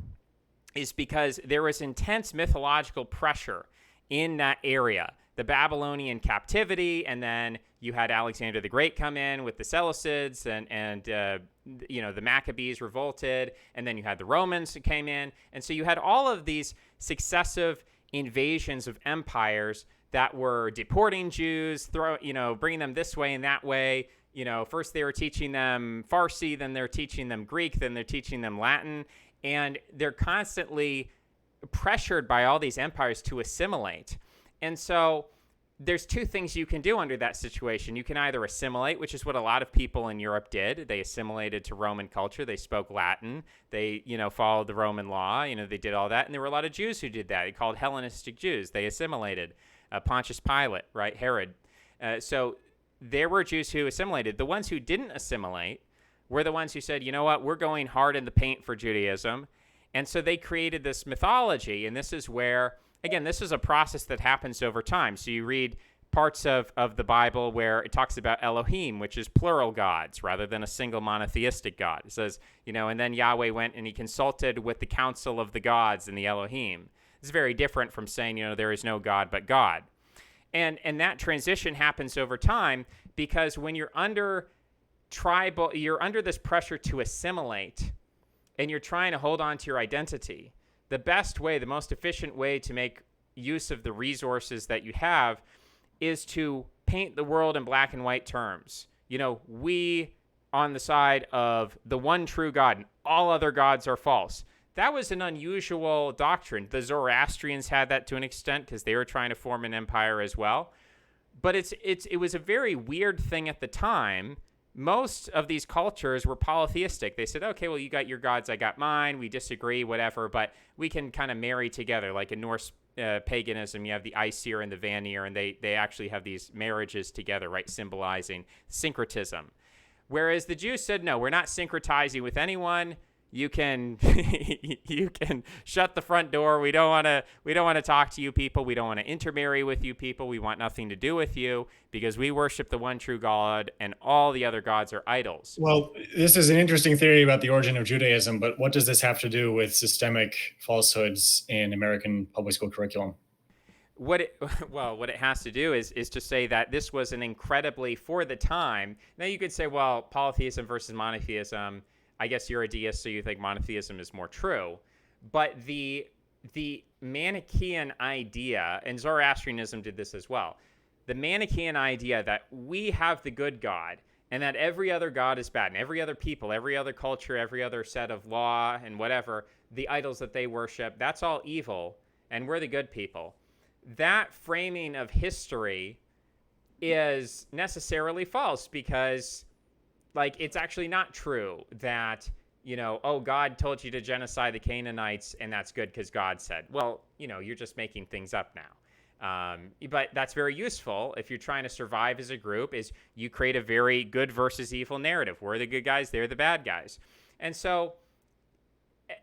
is because there was intense mythological pressure in that area. The Babylonian captivity, and then you had Alexander the Great come in with the Seleucids, and the Maccabees revolted, and then you had the Romans who came in, and so you had all of these successive invasions of empires that were deporting Jews, bringing them this way and that way. First they were teaching them Farsi, then they're teaching them Greek, then they're teaching them Latin, and they're constantly pressured by all these empires to assimilate. And so there's two things you can do under that situation. You can either assimilate, which is what a lot of people in Europe did. They assimilated to Roman culture. They spoke Latin. They, followed the Roman law. They did all that. And there were a lot of Jews who did that. They called Hellenistic Jews. They assimilated. Pontius Pilate, right? Herod. So there were Jews who assimilated. The ones who didn't assimilate were the ones who said, you know what, we're going hard in the paint for Judaism. And so they created this mythology. And this is where, again, this is a process that happens over time. So you read parts of the Bible where it talks about Elohim, which is plural gods rather than a single monotheistic God. It says, and then Yahweh went and he consulted with the council of the gods and the Elohim. It's very different from saying, there is no God but God. And that transition happens over time because when you're under you're under this pressure to assimilate and you're trying to hold on to your identity, the best way, the most efficient way to make use of the resources that you have is to paint the world in black and white terms. We on the side of the one true God and all other gods are false. That was an unusual doctrine. The Zoroastrians had that to an extent because they were trying to form an empire as well. But it was a very weird thing at the time. Most of these cultures were polytheistic. They said, okay, well, you got your gods, I got mine. We disagree, whatever, but we can kind of marry together. Like in Norse paganism, you have the Aesir and the Vanir, and they actually have these marriages together, right, symbolizing syncretism. Whereas the Jews said, no, we're not syncretizing with anyone. You can you can shut the front door. We don't want to talk to you people. We don't want to intermarry with you people. We want nothing to do with you because we worship the one true God and all the other gods are idols. Well, this is an interesting theory about the origin of Judaism, but what does this have to do with systemic falsehoods in American public school curriculum? What it has to do is to say that this was an incredibly, for the time. Now you could say, well, polytheism versus monotheism. I guess you're a deist, so you think monotheism is more true. But the Manichaean idea, and Zoroastrianism did this as well, the Manichaean idea that we have the good God and that every other god is bad, and every other people, every other culture, every other set of law and whatever, the idols that they worship, that's all evil, and we're the good people. That framing of history is necessarily false because, like, it's actually not true that, oh, God told you to genocide the Canaanites and that's good because God said. Well, you're just making things up now. But that's very useful if you're trying to survive as a group, is you create a very good versus evil narrative. We're the good guys, they're the bad guys. And so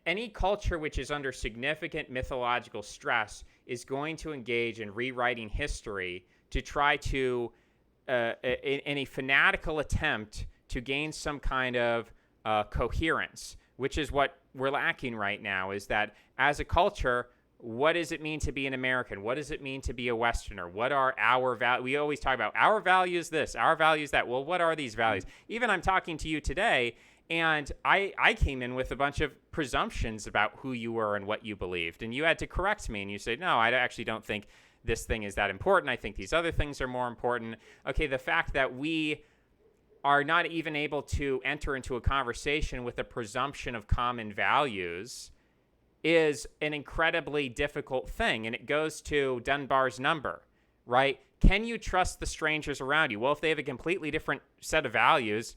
any culture which is under significant mythological stress is going to engage in rewriting history to try to, in a fanatical attempt to gain some kind of coherence, which is what we're lacking right now, is that as a culture, what does it mean to be an American? What does it mean to be a Westerner? What are our values? We always talk about our values this, our values that. Well, what are these values? Even I'm talking to you today, and I came in with a bunch of presumptions about who you were and what you believed. And you had to correct me, and you said, no, I actually don't think this thing is that important. I think these other things are more important. Okay, the fact that we are not even able to enter into a conversation with a presumption of common values is an incredibly difficult thing. And it goes to Dunbar's number, right? Can you trust the strangers around you? Well, if they have a completely different set of values,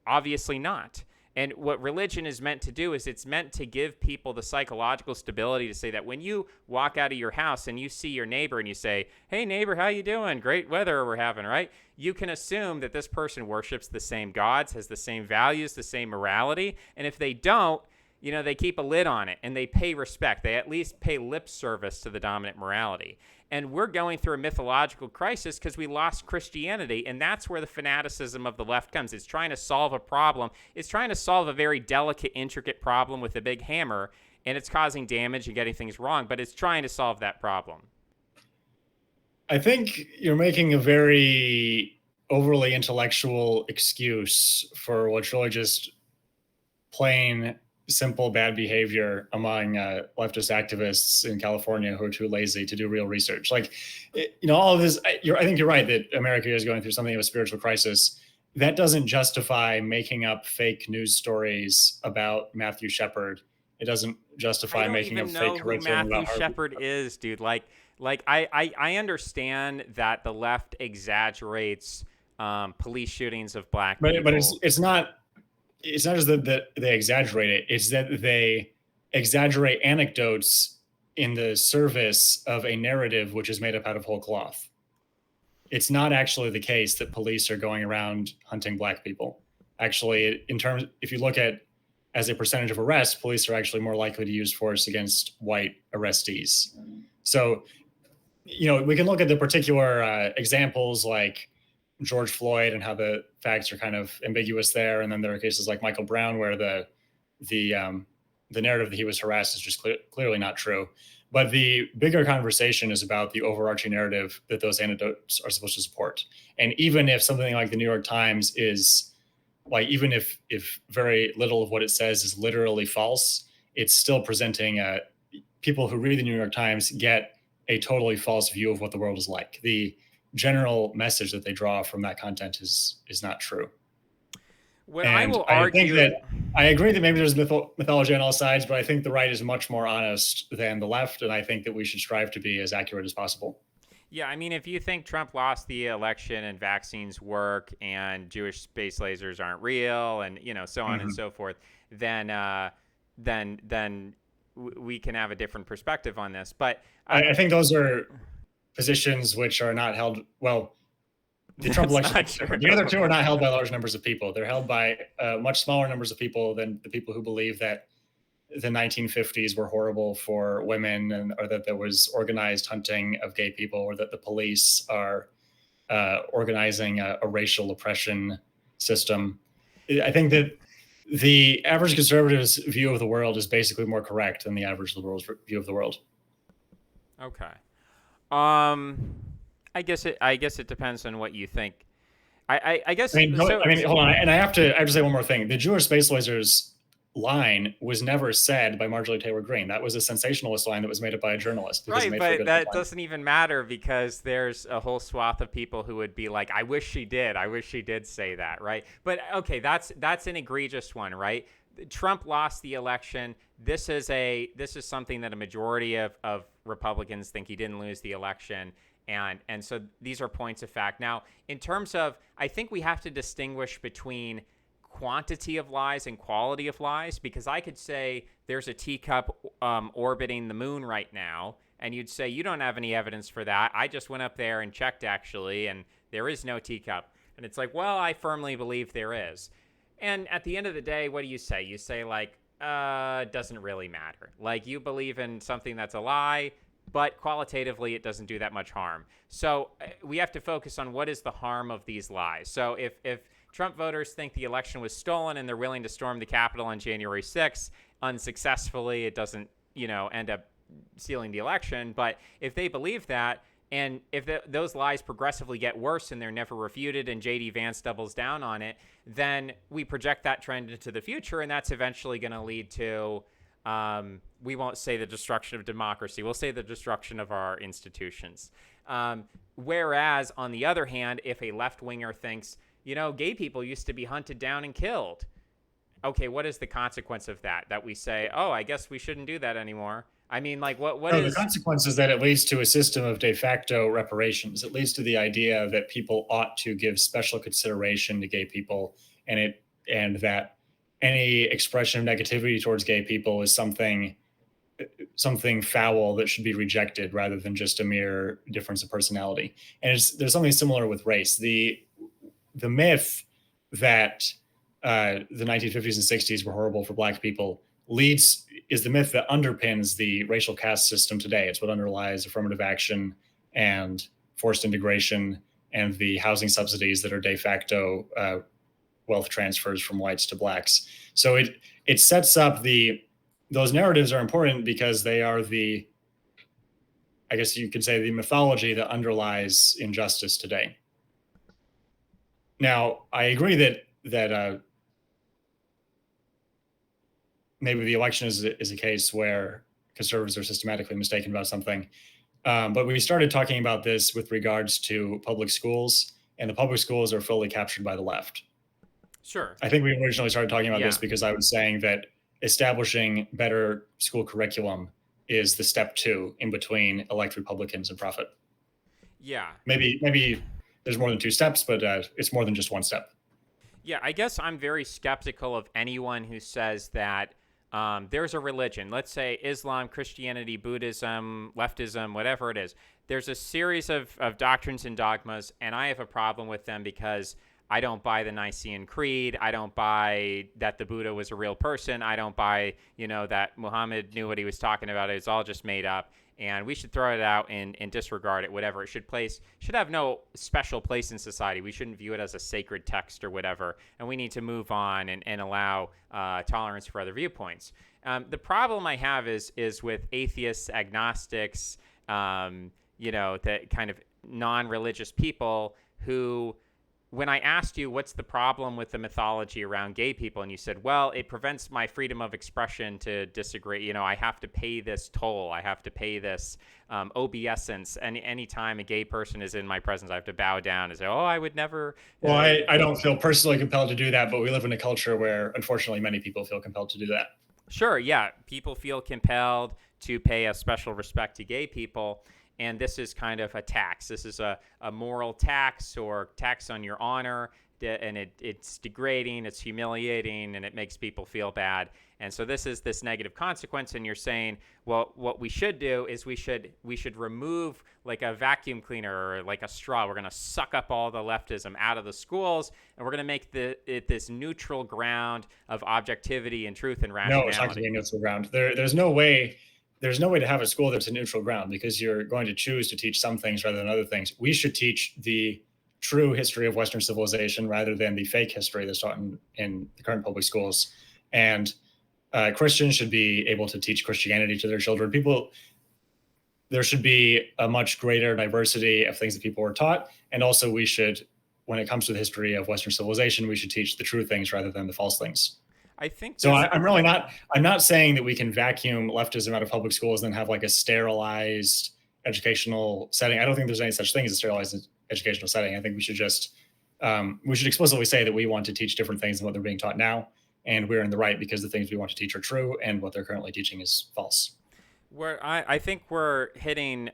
obviously not. And what religion is meant to do is it's meant to give people the psychological stability to say that when you walk out of your house and you see your neighbor and you say, hey, neighbor, how you doing? Great weather we're having, right? You can assume that this person worships the same gods, has the same values, the same morality. And if they don't, they keep a lid on it and they pay respect. They at least pay lip service to the dominant morality. And we're going through a mythological crisis because we lost Christianity. And that's where the fanaticism of the left comes. It's trying to solve a problem. It's trying to solve a very delicate, intricate problem with a big hammer. And it's causing damage and getting things wrong. But it's trying to solve that problem. I think you're making a very overly intellectual excuse for what's really just plain simple bad behavior among leftist activists in California who are too lazy to do real research. Like, all of this, I think you're right that America is going through something of a spiritual crisis. That doesn't justify making up fake news stories about Matthew Shepard. It doesn't justify making up fake curriculum about Matthew Shepard is, dude. Like I understand that the left exaggerates police shootings of black people. But it's not just that they exaggerate it. It's that they exaggerate anecdotes in the service of a narrative which is made up out of whole cloth. It's not actually the case that police are going around hunting black people. Actually, if you look at as a percentage of arrests, police are actually more likely to use force against white arrestees. So, we can look at the particular examples like George Floyd and how the facts are kind of ambiguous there. And then there are cases like Michael Brown where the narrative that he was harassed is just clearly not true. But the bigger conversation is about the overarching narrative that those anecdotes are supposed to support. And even if something like the New York Times is like, even if very little of what it says is literally false, it's still presenting people who read the New York Times get a totally false view of what the world is like. The general message that they draw from that content is not true. I think that I agree that maybe there's mythology on all sides, but I think the right is much more honest than the left, and I think that we should strive to be as accurate as possible. Yeah, I mean, if you think Trump lost the election and vaccines work and Jewish space lasers aren't real and so on and so forth, then we can have a different perspective on this. But I think those are positions which are not held well. The Trump election, the other two are not held by large numbers of people. They're held by much smaller numbers of people than the people who believe that the 1950s were horrible for women, or that there was organized hunting of gay people, or that the police are organizing a racial oppression system. I think that the average conservative's view of the world is basically more correct than the average liberal's view of the world. Okay. I guess it depends on what you think. I guess. Hold on, and I have to say one more thing. The Jewish space lasers line was never said by Marjorie Taylor Greene. That was a sensationalist line that was made up by a journalist because it Right, made for a but good that headline. doesn't even matter because there's a whole swath of people who would be like, "I wish she did. I wish she did say that." Right? But okay, that's an egregious one, right? Trump lost the election. This is something that a majority of Republicans think he didn't lose the election, and so these are points of fact. Now, in terms of, I think we have to distinguish between quantity of lies and quality of lies, because I could say there's a teacup orbiting the moon right now, and you'd say you don't have any evidence for that. I just went up there and checked actually, and there is no teacup. And it's like, well, I firmly believe there is. And at the end of the day, what do you say? You say like, it doesn't really matter. Like, you believe in something that's a lie, but qualitatively it doesn't do that much harm. So we have to focus on what is the harm of these lies. So if Trump voters think the election was stolen and they're willing to storm the Capitol on January 6th unsuccessfully, it doesn't, end up sealing the election. But if they believe that, and if those lies progressively get worse and they're never refuted and J.D. Vance doubles down on it, then we project that trend into the future, and that's eventually going to lead to, we won't say the destruction of democracy, we'll say the destruction of our institutions. Whereas, on the other hand, if a left-winger thinks, gay people used to be hunted down and killed, okay, what is the consequence of that? That we say, oh, I guess we shouldn't do that anymore. I mean, like, what No, the is. consequence is that it leads to a system of de facto reparations. It leads to the idea that people ought to give special consideration to gay people, and that any expression of negativity towards gay people is something foul that should be rejected rather than just a mere difference of personality. And there's something similar with race. The myth that the 1950s and 60s were horrible for black people is the myth that underpins the racial caste system today. It's what underlies affirmative action and forced integration and the housing subsidies that are de facto wealth transfers from whites to blacks. So it sets up those narratives are important because they are I guess you could say, the mythology that underlies injustice today. Now, I agree that maybe the election is a case where conservatives are systematically mistaken about something. But we started talking about this with regards to public schools, and the public schools are fully captured by the left. Sure. I think we originally started talking about this Yeah. because I was saying that establishing better school curriculum is the step two in between elect Republicans and profit. Yeah. Maybe there's more than two steps, but it's more than just one step. Yeah, I guess I'm very skeptical of anyone who says that there's a religion, let's say Islam, Christianity, Buddhism, leftism, whatever it is. There's a series of doctrines and dogmas, and I have a problem with them because I don't buy the Nicene Creed. I don't buy that the Buddha was a real person. I don't buy, that Muhammad knew what he was talking about. It's all just made up. And we should throw it out and disregard it, whatever. It should have no special place in society. We shouldn't view it as a sacred text or whatever. And we need to move on and allow tolerance for other viewpoints. The problem I have is with atheists, agnostics, the kind of non-religious people who, when I asked you what's the problem with the mythology around gay people, and you said, well, it prevents my freedom of expression to disagree. I have to pay this toll. I have to pay this obeisance. Any time a gay person is in my presence, I have to bow down and say, oh, I would never. Well, I don't feel personally compelled to do that, but we live in a culture where, unfortunately, many people feel compelled to do that. Sure, yeah. People feel compelled to pay a special respect to gay people. And this is kind of a tax. This is a moral tax or tax on your honor. And it's degrading, it's humiliating, and it makes people feel bad. And so this is this negative consequence. And you're saying, well, what we should do is we should remove like a vacuum cleaner or like a straw. We're going to suck up all the leftism out of the schools, and we're going to make it this neutral ground of objectivity and truth and rationality. No, it's not going to be a neutral ground. There's no way to have a school that's a neutral ground because you're going to choose to teach some things rather than other things. We should teach the true history of Western civilization rather than the fake history that's taught in the current public schools. And Christians should be able to teach Christianity to their children. There should be a much greater diversity of things that people are taught. And also when it comes to the history of Western civilization, we should teach the true things rather than the false things. I think So this. I'm really not. I'm not saying that we can vacuum leftism out of public schools and then have like a sterilized educational setting. I don't think there's any such thing as a sterilized educational setting. I think we should explicitly say that we want to teach different things than what they're being taught now, and we're in the right because the things we want to teach are true, and what they're currently teaching is false. I think we're hitting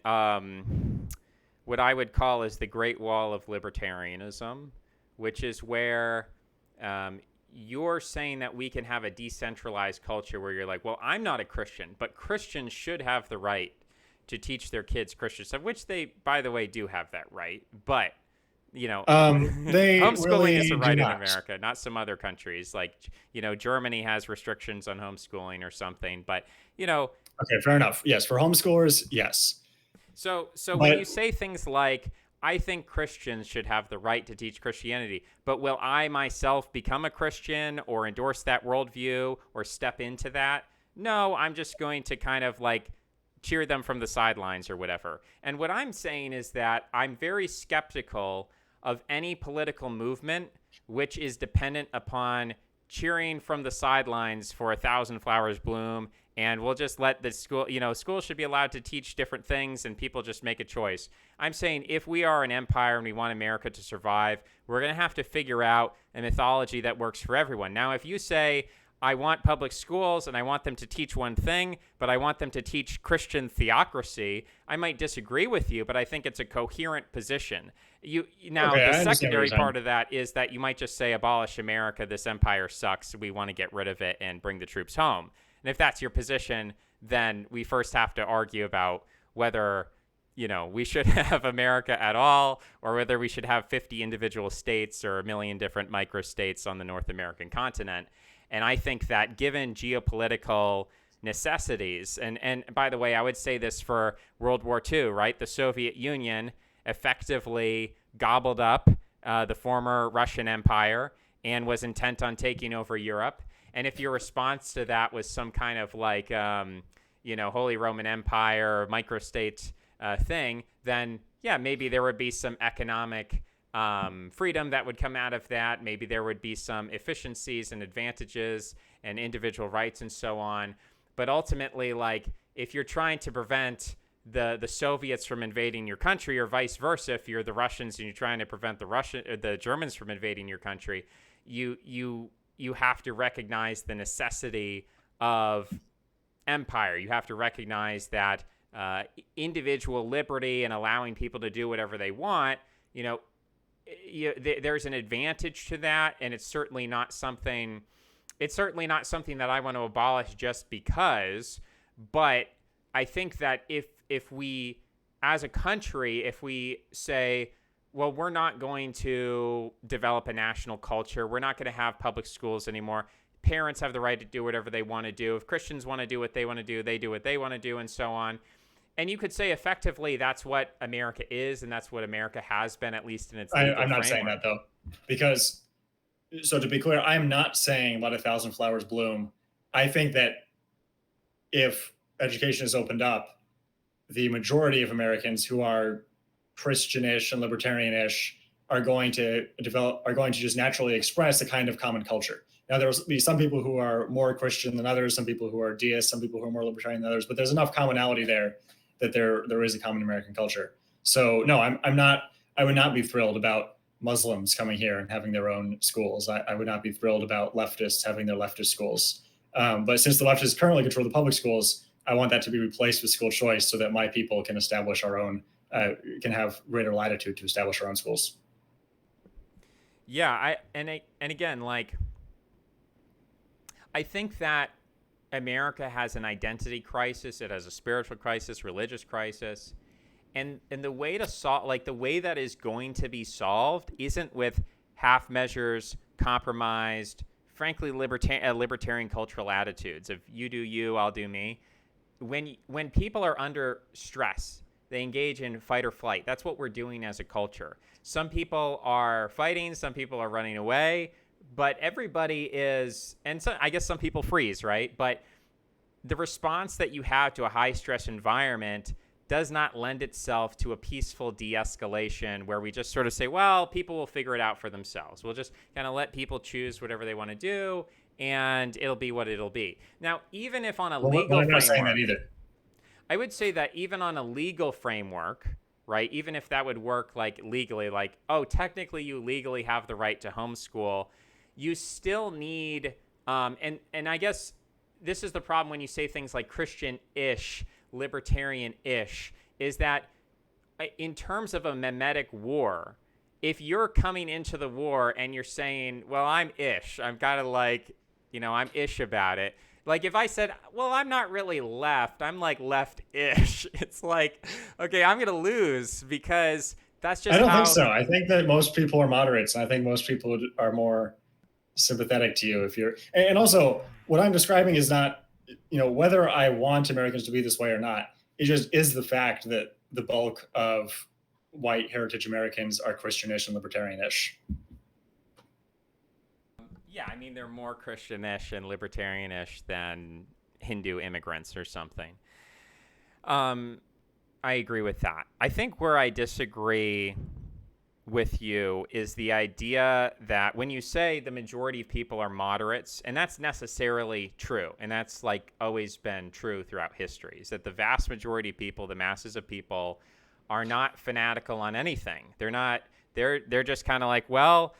what I would call is the Great Wall of libertarianism, which is where you're saying that we can have a decentralized culture where you're like, well, I'm not a Christian, but Christians should have the right to teach their kids Christian stuff, which they, by the way, do have that right. But, you know, They homeschooling is really a do right in not. America, not some other countries. Like, Germany has restrictions on homeschooling or something. But, you know, Okay, fair enough. Yes, for homeschoolers, yes, so when you but say things like, I think Christians should have the right to teach Christianity, but will I myself become a Christian or endorse that worldview or step into that? No, I'm just going to kind of like cheer them from the sidelines or whatever. And what I'm saying is that I'm very skeptical of any political movement which is dependent upon cheering from the sidelines for a thousand flowers bloom, and we'll just let the school, schools should be allowed to teach different things and people just make a choice. I'm saying if we are an empire and we want America to survive, we're going to have to figure out a mythology that works for everyone. Now, if you say, I want public schools and I want them to teach one thing, but I want them to teach Christian theocracy, I might disagree with you, but I think it's a coherent position. Now, okay, the I understand what you're secondary saying. part of that is that you might just say, abolish America, this empire sucks, we want to get rid of it and bring the troops home. And if that's your position, then we first have to argue about whether we should have America at all, or whether we should have 50 individual states or a million different microstates on the North American continent. And I think that given geopolitical necessities, and by the way, I would say this for World War II, right? The Soviet Union effectively gobbled up the former Russian Empire and was intent on taking over Europe. And if your response to that was some kind of like, Holy Roman Empire, microstate thing, then yeah, maybe there would be some economic freedom that would come out of that. Maybe there would be some efficiencies and advantages and individual rights and so on. But ultimately, like, if you're trying to prevent the Soviets from invading your country, or vice versa, if you're the Russians and you're trying to prevent the Germans from invading your country, you have to recognize the necessity of empire. You have to recognize that individual liberty and allowing people to do whatever they want, there's an advantage to that, and it's certainly not something that I want to abolish just because. But I think that if we, as a country, if we say, well, we're not going to develop a national culture, we're not going to have public schools anymore, parents have the right to do whatever they want to do, if Christians want to do what they want to do, they do what they want to do, and so on. And you could say effectively that's what America is, and that's what America has been, at least in its legal I'm not saying framework. that though, because so to be clear, I'm not saying let a thousand flowers bloom. I think that if education is opened up, the majority of Americans who are Christianish and libertarianish are going to just naturally express a kind of common culture. Now there'll be some people who are more Christian than others, some people who are deists, some people who are more libertarian than others, but there's enough commonality there that there is a common American culture. So no, I'm not. I would not be thrilled about Muslims coming here and having their own schools. I would not be thrilled about leftists having their leftist schools. But since the leftists currently control the public schools, I want that to be replaced with school choice so that my people can establish our own, can have greater latitude to establish our own schools. Yeah, and again, like, I think that America has an identity crisis. It has a spiritual crisis, religious crisis, and the way to solve, like, the way that is going to be solved isn't with half measures, compromised, frankly, libertarian cultural attitudes of you do you, I'll do me. When people are under stress, they engage in fight or flight. That's what we're doing as a culture. Some people are fighting, some people are running away, but everybody is, and so I guess some people freeze, right? But the response that you have to a high stress environment does not lend itself to a peaceful de-escalation where we just sort of say, well, people will figure it out for themselves. We'll just kind of let people choose whatever they want to do, and it'll be what it'll be. Now, even if on a Well, legal I'm not saying that framework, either. I would say that even on a legal framework, right? Even if that would work like legally, like, oh, technically you legally have the right to homeschool, you still need, and I guess this is the problem when you say things like Christian-ish, libertarian-ish, is that in terms of a mimetic war, if you're coming into the war and you're saying, well, I'm ish, I've got to like, I'm ish about it. Like if I said, well, I'm not really left, I'm like left-ish. It's like, okay, I'm going to lose because that's I just don't think how. so. I think that most people are moderates, and I think most people are more sympathetic to you if you're. And also, what I'm describing is not, whether I want Americans to be this way or not. It just is the fact that the bulk of white heritage Americans are Christianish and libertarianish. Yeah, I mean, they're more Christianish and libertarianish than Hindu immigrants or something. Um, I agree with that. I think where I disagree with you is the idea that when you say the majority of people are moderates, and that's necessarily true, and that's like always been true throughout history, is that the vast majority of people, the masses of people, are not fanatical on anything. They're not. They're just kind of like, well,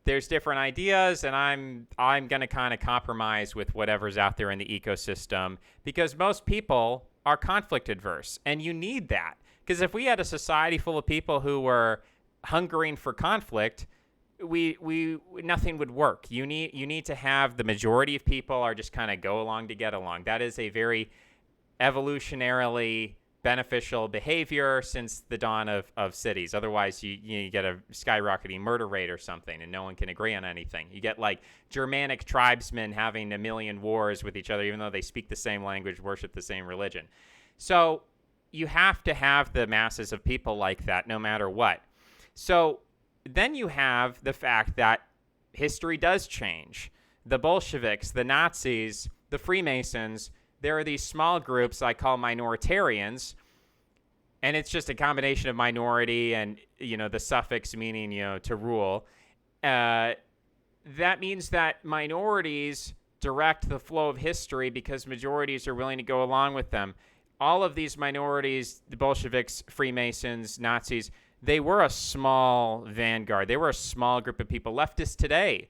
there's different ideas, and I'm going to kind of compromise with whatever's out there in the ecosystem because most people are conflict adverse, and you need that because if we had a society full of people who were hungering for conflict, we nothing would work. You need to have the majority of people are just kind of go along to get along. That is a very evolutionarily beneficial behavior since the dawn of cities. Otherwise, you get a skyrocketing murder rate or something, and no one can agree on anything. You get like Germanic tribesmen having a million wars with each other, even though they speak the same language, worship the same religion. So you have to have the masses of people like that, no matter what. So then you have the fact that history does change. The Bolsheviks, the Nazis, the Freemasons, there are these small groups I call minoritarians, and it's just a combination of minority and, the suffix meaning, to rule. That means that minorities direct the flow of history because majorities are willing to go along with them. All of these minorities, the Bolsheviks, Freemasons, Nazis, they were a small vanguard. They were a small group of people. Leftists today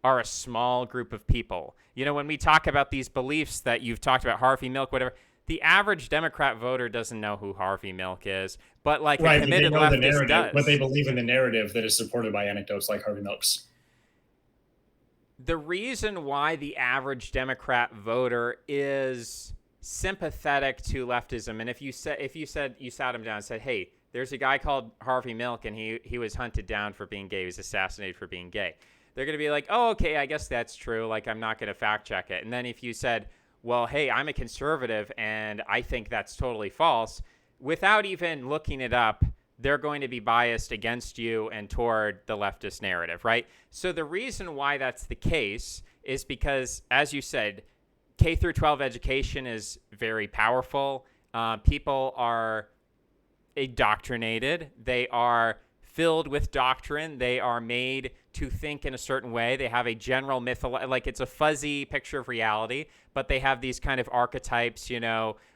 are a small group of people. When we talk about these beliefs that you've talked about, Harvey Milk, whatever, the average Democrat voter doesn't know who Harvey Milk is, but like a Right, but they committed know the leftist narrative, but they does. believe in the narrative that is supported by anecdotes like Harvey Milk's. The reason why the average Democrat voter is sympathetic to leftism, and if you sat him down and said, hey, there's a guy called Harvey Milk, and he was hunted down for being gay. He was assassinated for being gay. They're going to be like, oh, okay, I guess that's true. Like, I'm not going to fact check it. And then if you said, well, hey, I'm a conservative, and I think that's totally false, without even looking it up, they're going to be biased against you and toward the leftist narrative, right? So the reason why that's the case is because, as you said, K through 12 education is very powerful. People are indoctrinated. They are filled with doctrine. They are made to think in a certain way. They have a general like it's a fuzzy picture of reality, but they have these kind of archetypes,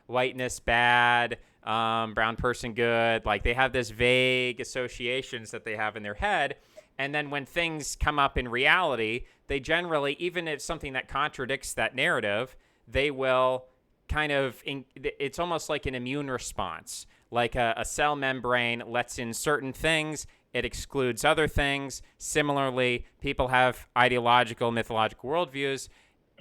whiteness bad, brown person good. Like they have this vague associations that they have in their head. And then when things come up in reality, they generally, even if something that contradicts that narrative, they will kind of, it's almost like an immune response. Like a cell membrane lets in certain things, it excludes other things. Similarly, people have ideological, mythological worldviews.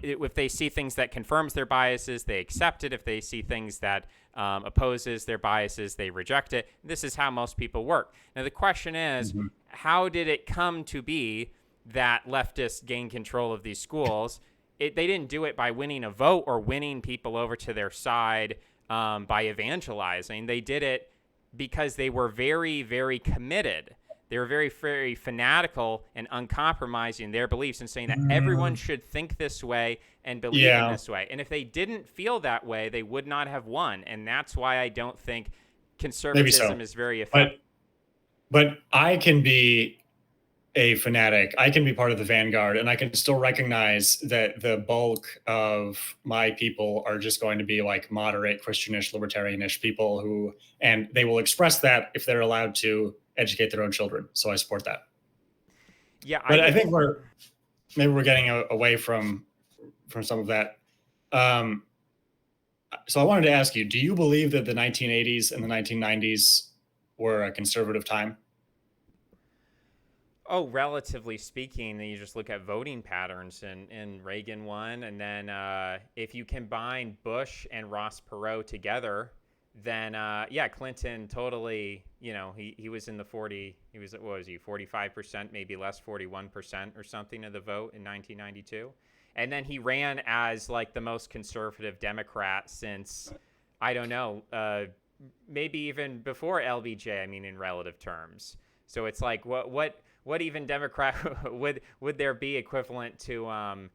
If they see things that confirms their biases, they accept it. If they see things that opposes their biases, they reject it. This is how most people work. Now, the question is, how did it come to be that leftists gain control of these schools? They didn't do it by winning a vote or winning people over to their side by evangelizing. They did it because they were very, very committed. They were very, very fanatical and uncompromising in their beliefs and saying that everyone should think this way and believe in Yeah, this way. And if they didn't feel that way, they would not have won. And that's why I don't think maybe so. conservatism is very But effective. but I can be a fanatic, I can be part of the vanguard, and I can still recognize that the bulk of my people are just going to be like moderate Christianish, libertarianish people who, and they will express that if they're allowed to educate their own children. So I support that. Yeah, I But I would. think we're getting away from some of that. Um, so I wanted to ask you: do you believe that the 1980s and the 1990s were a conservative time? Oh, relatively speaking, then you just look at voting patterns, and Reagan won, and then if you combine Bush and Ross Perot together, then yeah, Clinton totally, he was in the 40, he was, what was he, 45%, maybe less, 41% or something of the vote in 1992, and then he ran as like the most conservative Democrat since, I don't know, maybe even before LBJ. I mean, in relative terms. So it's like, what even Democrat would there be equivalent to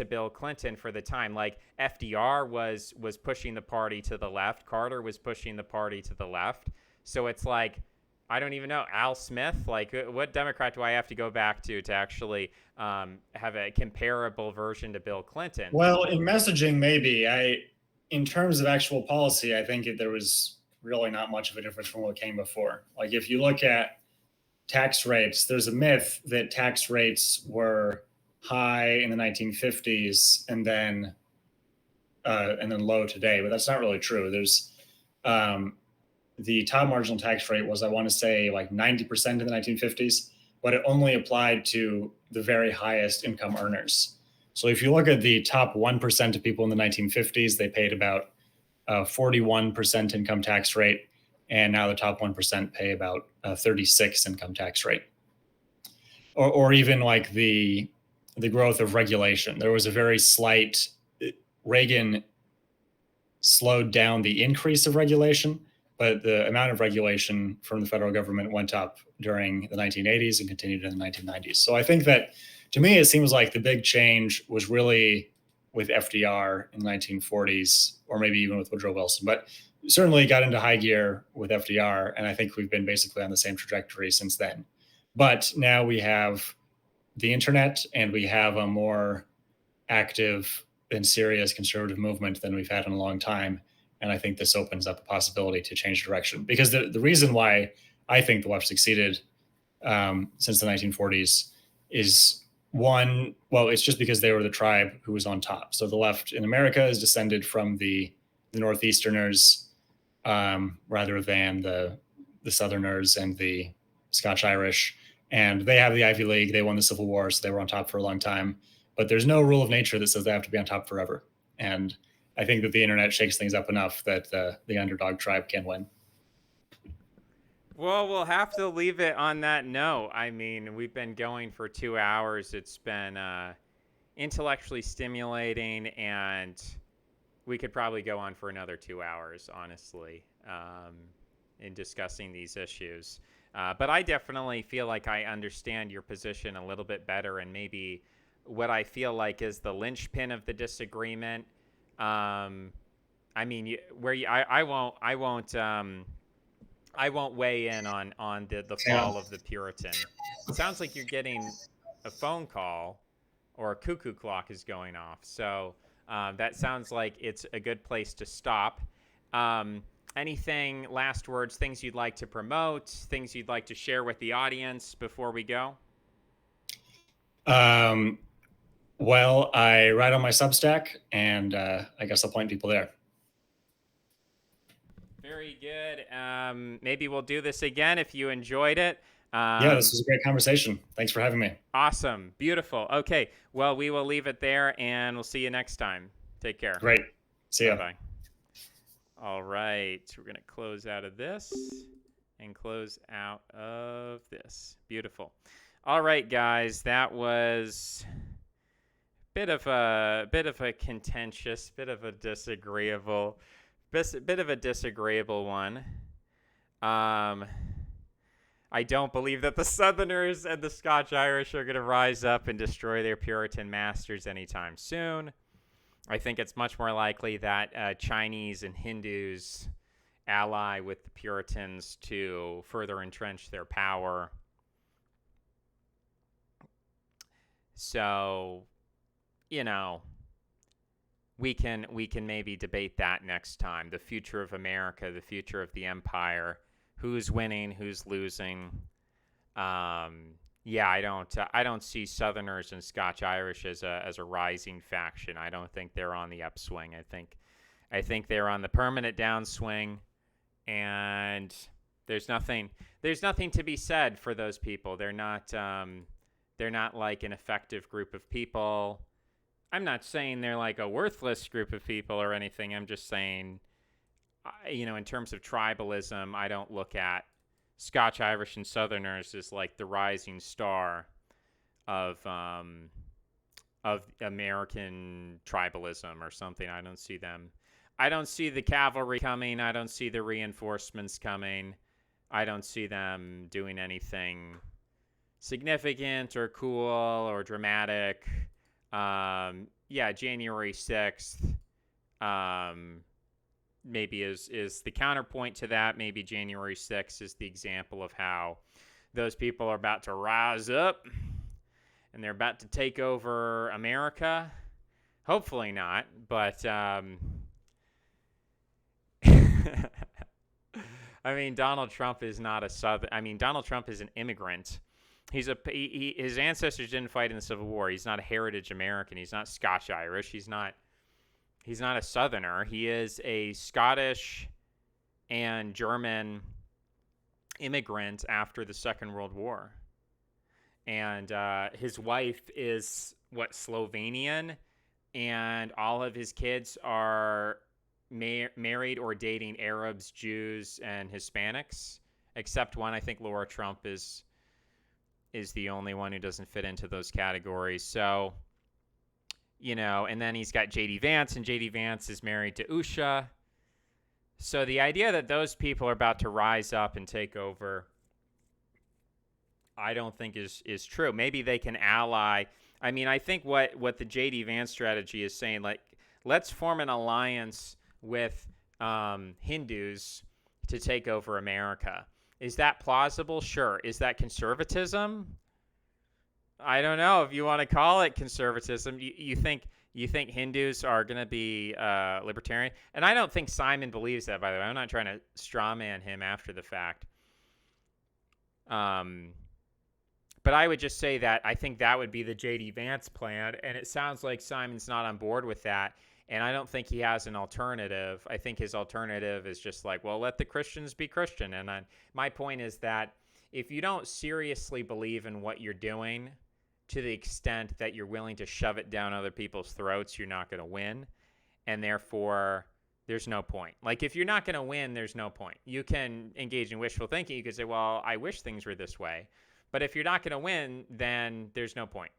Bill Clinton for the time? Like FDR was pushing the party to the left, Carter was pushing the party to the left. So it's like, I don't even know, Al Smith. Like, what Democrat do I have to go back to actually have a comparable version to Bill Clinton? Well, in messaging, maybe. In terms of actual policy, I think there was really not much of a difference from what came before. Like, if you look at tax rates, there's a myth that tax rates were high in the 1950s and then low today, but that's not really true. There's um, the top marginal tax rate was, I want to say, like 90% in the 1950s, but it only applied to the very highest income earners. So if you look at the top 1% of people in the 1950s, they paid about 41% income tax rate. And now the top 1% pay about 36 income tax rate. Or even like the growth of regulation. There was a very slight, Reagan slowed down the increase of regulation, but the amount of regulation from the federal government went up during the 1980s and continued in the 1990s. So I think that, to me, it seems like the big change was really with FDR in the 1940s, or maybe even with Woodrow Wilson, but certainly got into high gear with FDR. And I think we've been basically on the same trajectory since then. But now we have the internet and we have a more active and serious conservative movement than we've had in a long time. And I think this opens up a possibility to change direction. Because the reason why I think the left succeeded since the 1940s is, one, well, it's just because they were the tribe who was on top. So the left in America is descended from the Northeasterners rather than the Southerners and the Scotch Irish. And they have the Ivy League. They won the Civil War, so they were on top for a long time. But there's no rule of nature that says they have to be on top forever. And I think that the internet shakes things up enough that the underdog tribe can win. Well, we'll have to leave it on that note. I mean, we've been going for 2 hours. It's been intellectually stimulating, and we could probably go on for another 2 hours, honestly, in discussing these issues. But I definitely feel like I understand your position a little bit better, and maybe what I feel like is the linchpin of the disagreement. I mean, I won't weigh in on the Yeah. fall of the Puritan. It sounds like you're getting a phone call or a cuckoo clock is going off. So that sounds like it's a good place to stop. Anything, last words, things you'd like to promote, things you'd like to share with the audience before we go? Um, well, I write on my Substack, and I guess I'll point people there. Very good. Maybe we'll do this again if you enjoyed it. Yeah, this was a great conversation. Thanks for having me. Awesome. Beautiful. Okay. Well, we will leave it there, and we'll see you next time. Take care. Great. See ya. Bye-bye. All right. We're going to close out of this and close out of this. Beautiful. All right, guys. That was bit of a contentious, bit of a disagreeable one. I don't believe that the Southerners and the Scotch Irish are going to rise up and destroy their Puritan masters anytime soon. I think it's much more likely that Chinese and Hindus ally with the Puritans to further entrench their power. So, you know, we can maybe debate that next time. The future of America, the future of the empire, who's winning, who's losing. Yeah, I don't see Southerners and Scotch Irish as a rising faction. I don't think they're on the upswing. I think they're on the permanent downswing, and there's nothing to be said for those people. They're not like an effective group of people. I'm not saying they're like a worthless group of people or anything. I'm just saying, in terms of tribalism, I don't look at Scotch, Irish, and Southerners as like the rising star of American tribalism or something. I don't see them. I don't see the cavalry coming. I don't see the reinforcements coming. I don't see them doing anything significant or cool or dramatic. Yeah, January 6th maybe is the counterpoint to that. Maybe January 6th is the example of how those people are about to rise up and they're about to take over America. Hopefully not, but I mean, Donald Trump is not a Southern. I mean, Donald Trump is an immigrant. His ancestors didn't fight in the Civil War. He's not a heritage American. He's not Scotch Irish. He's not a Southerner. He is a Scottish and German immigrant after the Second World War. And his wife is Slovenian, and all of his kids are married or dating Arabs, Jews, and Hispanics, except one. I think Laura Trump is the only one who doesn't fit into those categories. So, and then he's got JD Vance, and JD Vance is married to Usha. So the idea that those people are about to rise up and take over, I don't think is true. Maybe they can ally. I mean, I think what the JD Vance strategy is saying, like, let's form an alliance with Hindus to take over America. Is that plausible? Sure. Is that conservatism? I don't know if you want to call it conservatism. You think Hindus are going to be libertarian? And I don't think Simon believes that, by the way. I'm not trying to straw man him after the fact. But I would just say that I think that would be the J.D. Vance plan, and it sounds like Simon's not on board with that, and I don't think he has an alternative. I think his alternative is just like, well, let the Christians be Christian. And my point is that if you don't seriously believe in what you're doing to the extent that you're willing to shove it down other people's throats, you're not going to win, and therefore there's no point. Like, if you're not going to win, there's no point. You can engage in wishful thinking. You could say, well, I wish things were this way. But if you're not going to win, then there's no point.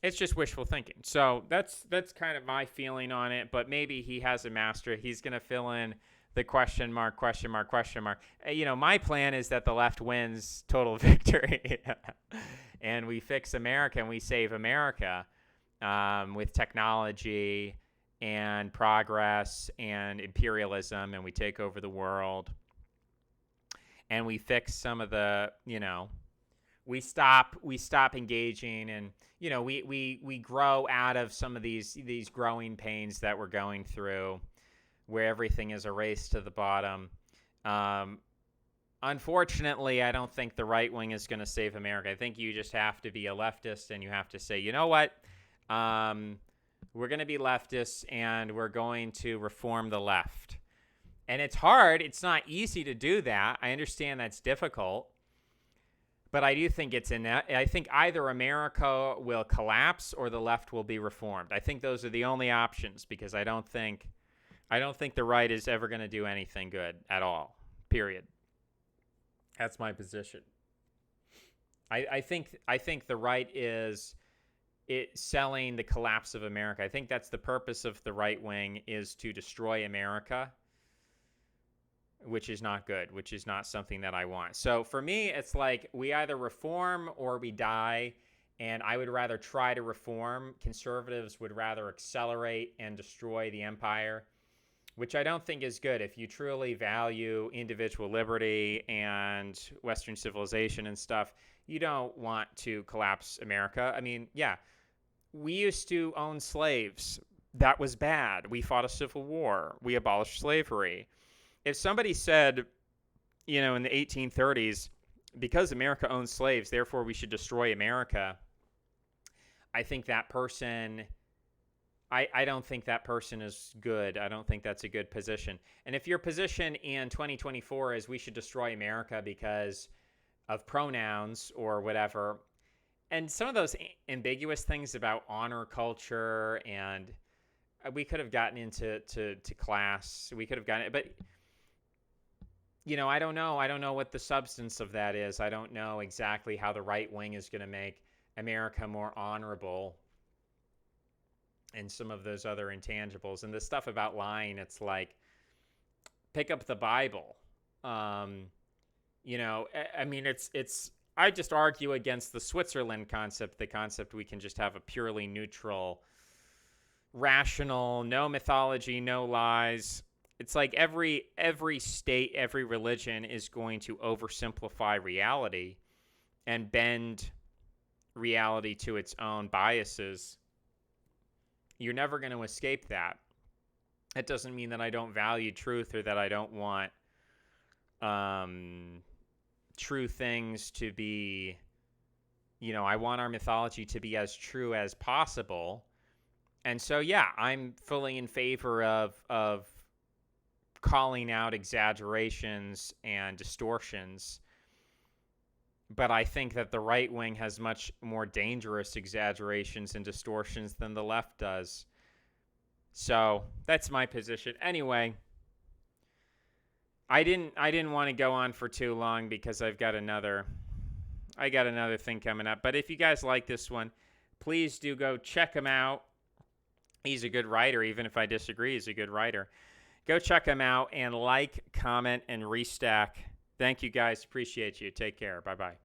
It's just wishful thinking. So that's kind of my feeling on it. But maybe he has a master. He's going to fill in the question mark, question mark, question mark. My plan is that the left wins total victory. And we fix America and we save America with technology and progress and imperialism. And we take over the world. And we fix some of the, we stop engaging, and we grow out of some of these growing pains that we're going through, where everything is a race to the bottom. Unfortunately, I don't think the right wing is going to save America. I think you just have to be a leftist, and you have to say, you know what, we're going to be leftists, and we're going to reform the left. And it's hard. It's not easy to do that. I understand that's difficult. But I do think I think either America will collapse or the left will be reformed. I think those are the only options, because I don't think the right is ever going to do anything good at all. Period. That's my position. I think the right is selling the collapse of America. I think that's the purpose of the right wing, is to destroy America, which is not good, which is not something that I want. So for me, it's like we either reform or we die, and I would rather try to reform. Conservatives would rather accelerate and destroy the empire, which I don't think is good. If you truly value individual liberty and Western civilization and stuff, you don't want to collapse America. I mean, yeah, we used to own slaves. That was bad. We fought a civil war. We abolished slavery. If somebody said, in the 1830s, because America owns slaves, therefore we should destroy America, I think that person, I don't think that person is good. I don't think that's a good position. And if your position in 2024 is we should destroy America because of pronouns or whatever, and some of those ambiguous things about honor culture, and we could have gotten into class. We could have gotten it, but I don't know. I don't know what the substance of that is. I don't know exactly how the right wing is going to make America more honorable and some of those other intangibles. And the stuff about lying, it's like, pick up the Bible. I mean, I just argue against the Switzerland concept, the concept we can just have a purely neutral, rational, no mythology, no lies. It's like every state, every religion is going to oversimplify reality and bend reality to its own biases. You're never going to escape that. It doesn't mean that I don't value truth or that I don't want true things to be, I want our mythology to be as true as possible. And so, yeah, I'm fully in favor of calling out exaggerations and distortions. But I think that the right wing has much more dangerous exaggerations and distortions than the left does. So that's my position. Anyway, I didn't want to go on for too long because I got another thing coming up. But if you guys like this one, please do go check him out. He's a good writer, even if I disagree, he's a good writer. Go check him out and like, comment, and restack. Thank you guys. Appreciate you. Take care. Bye-bye.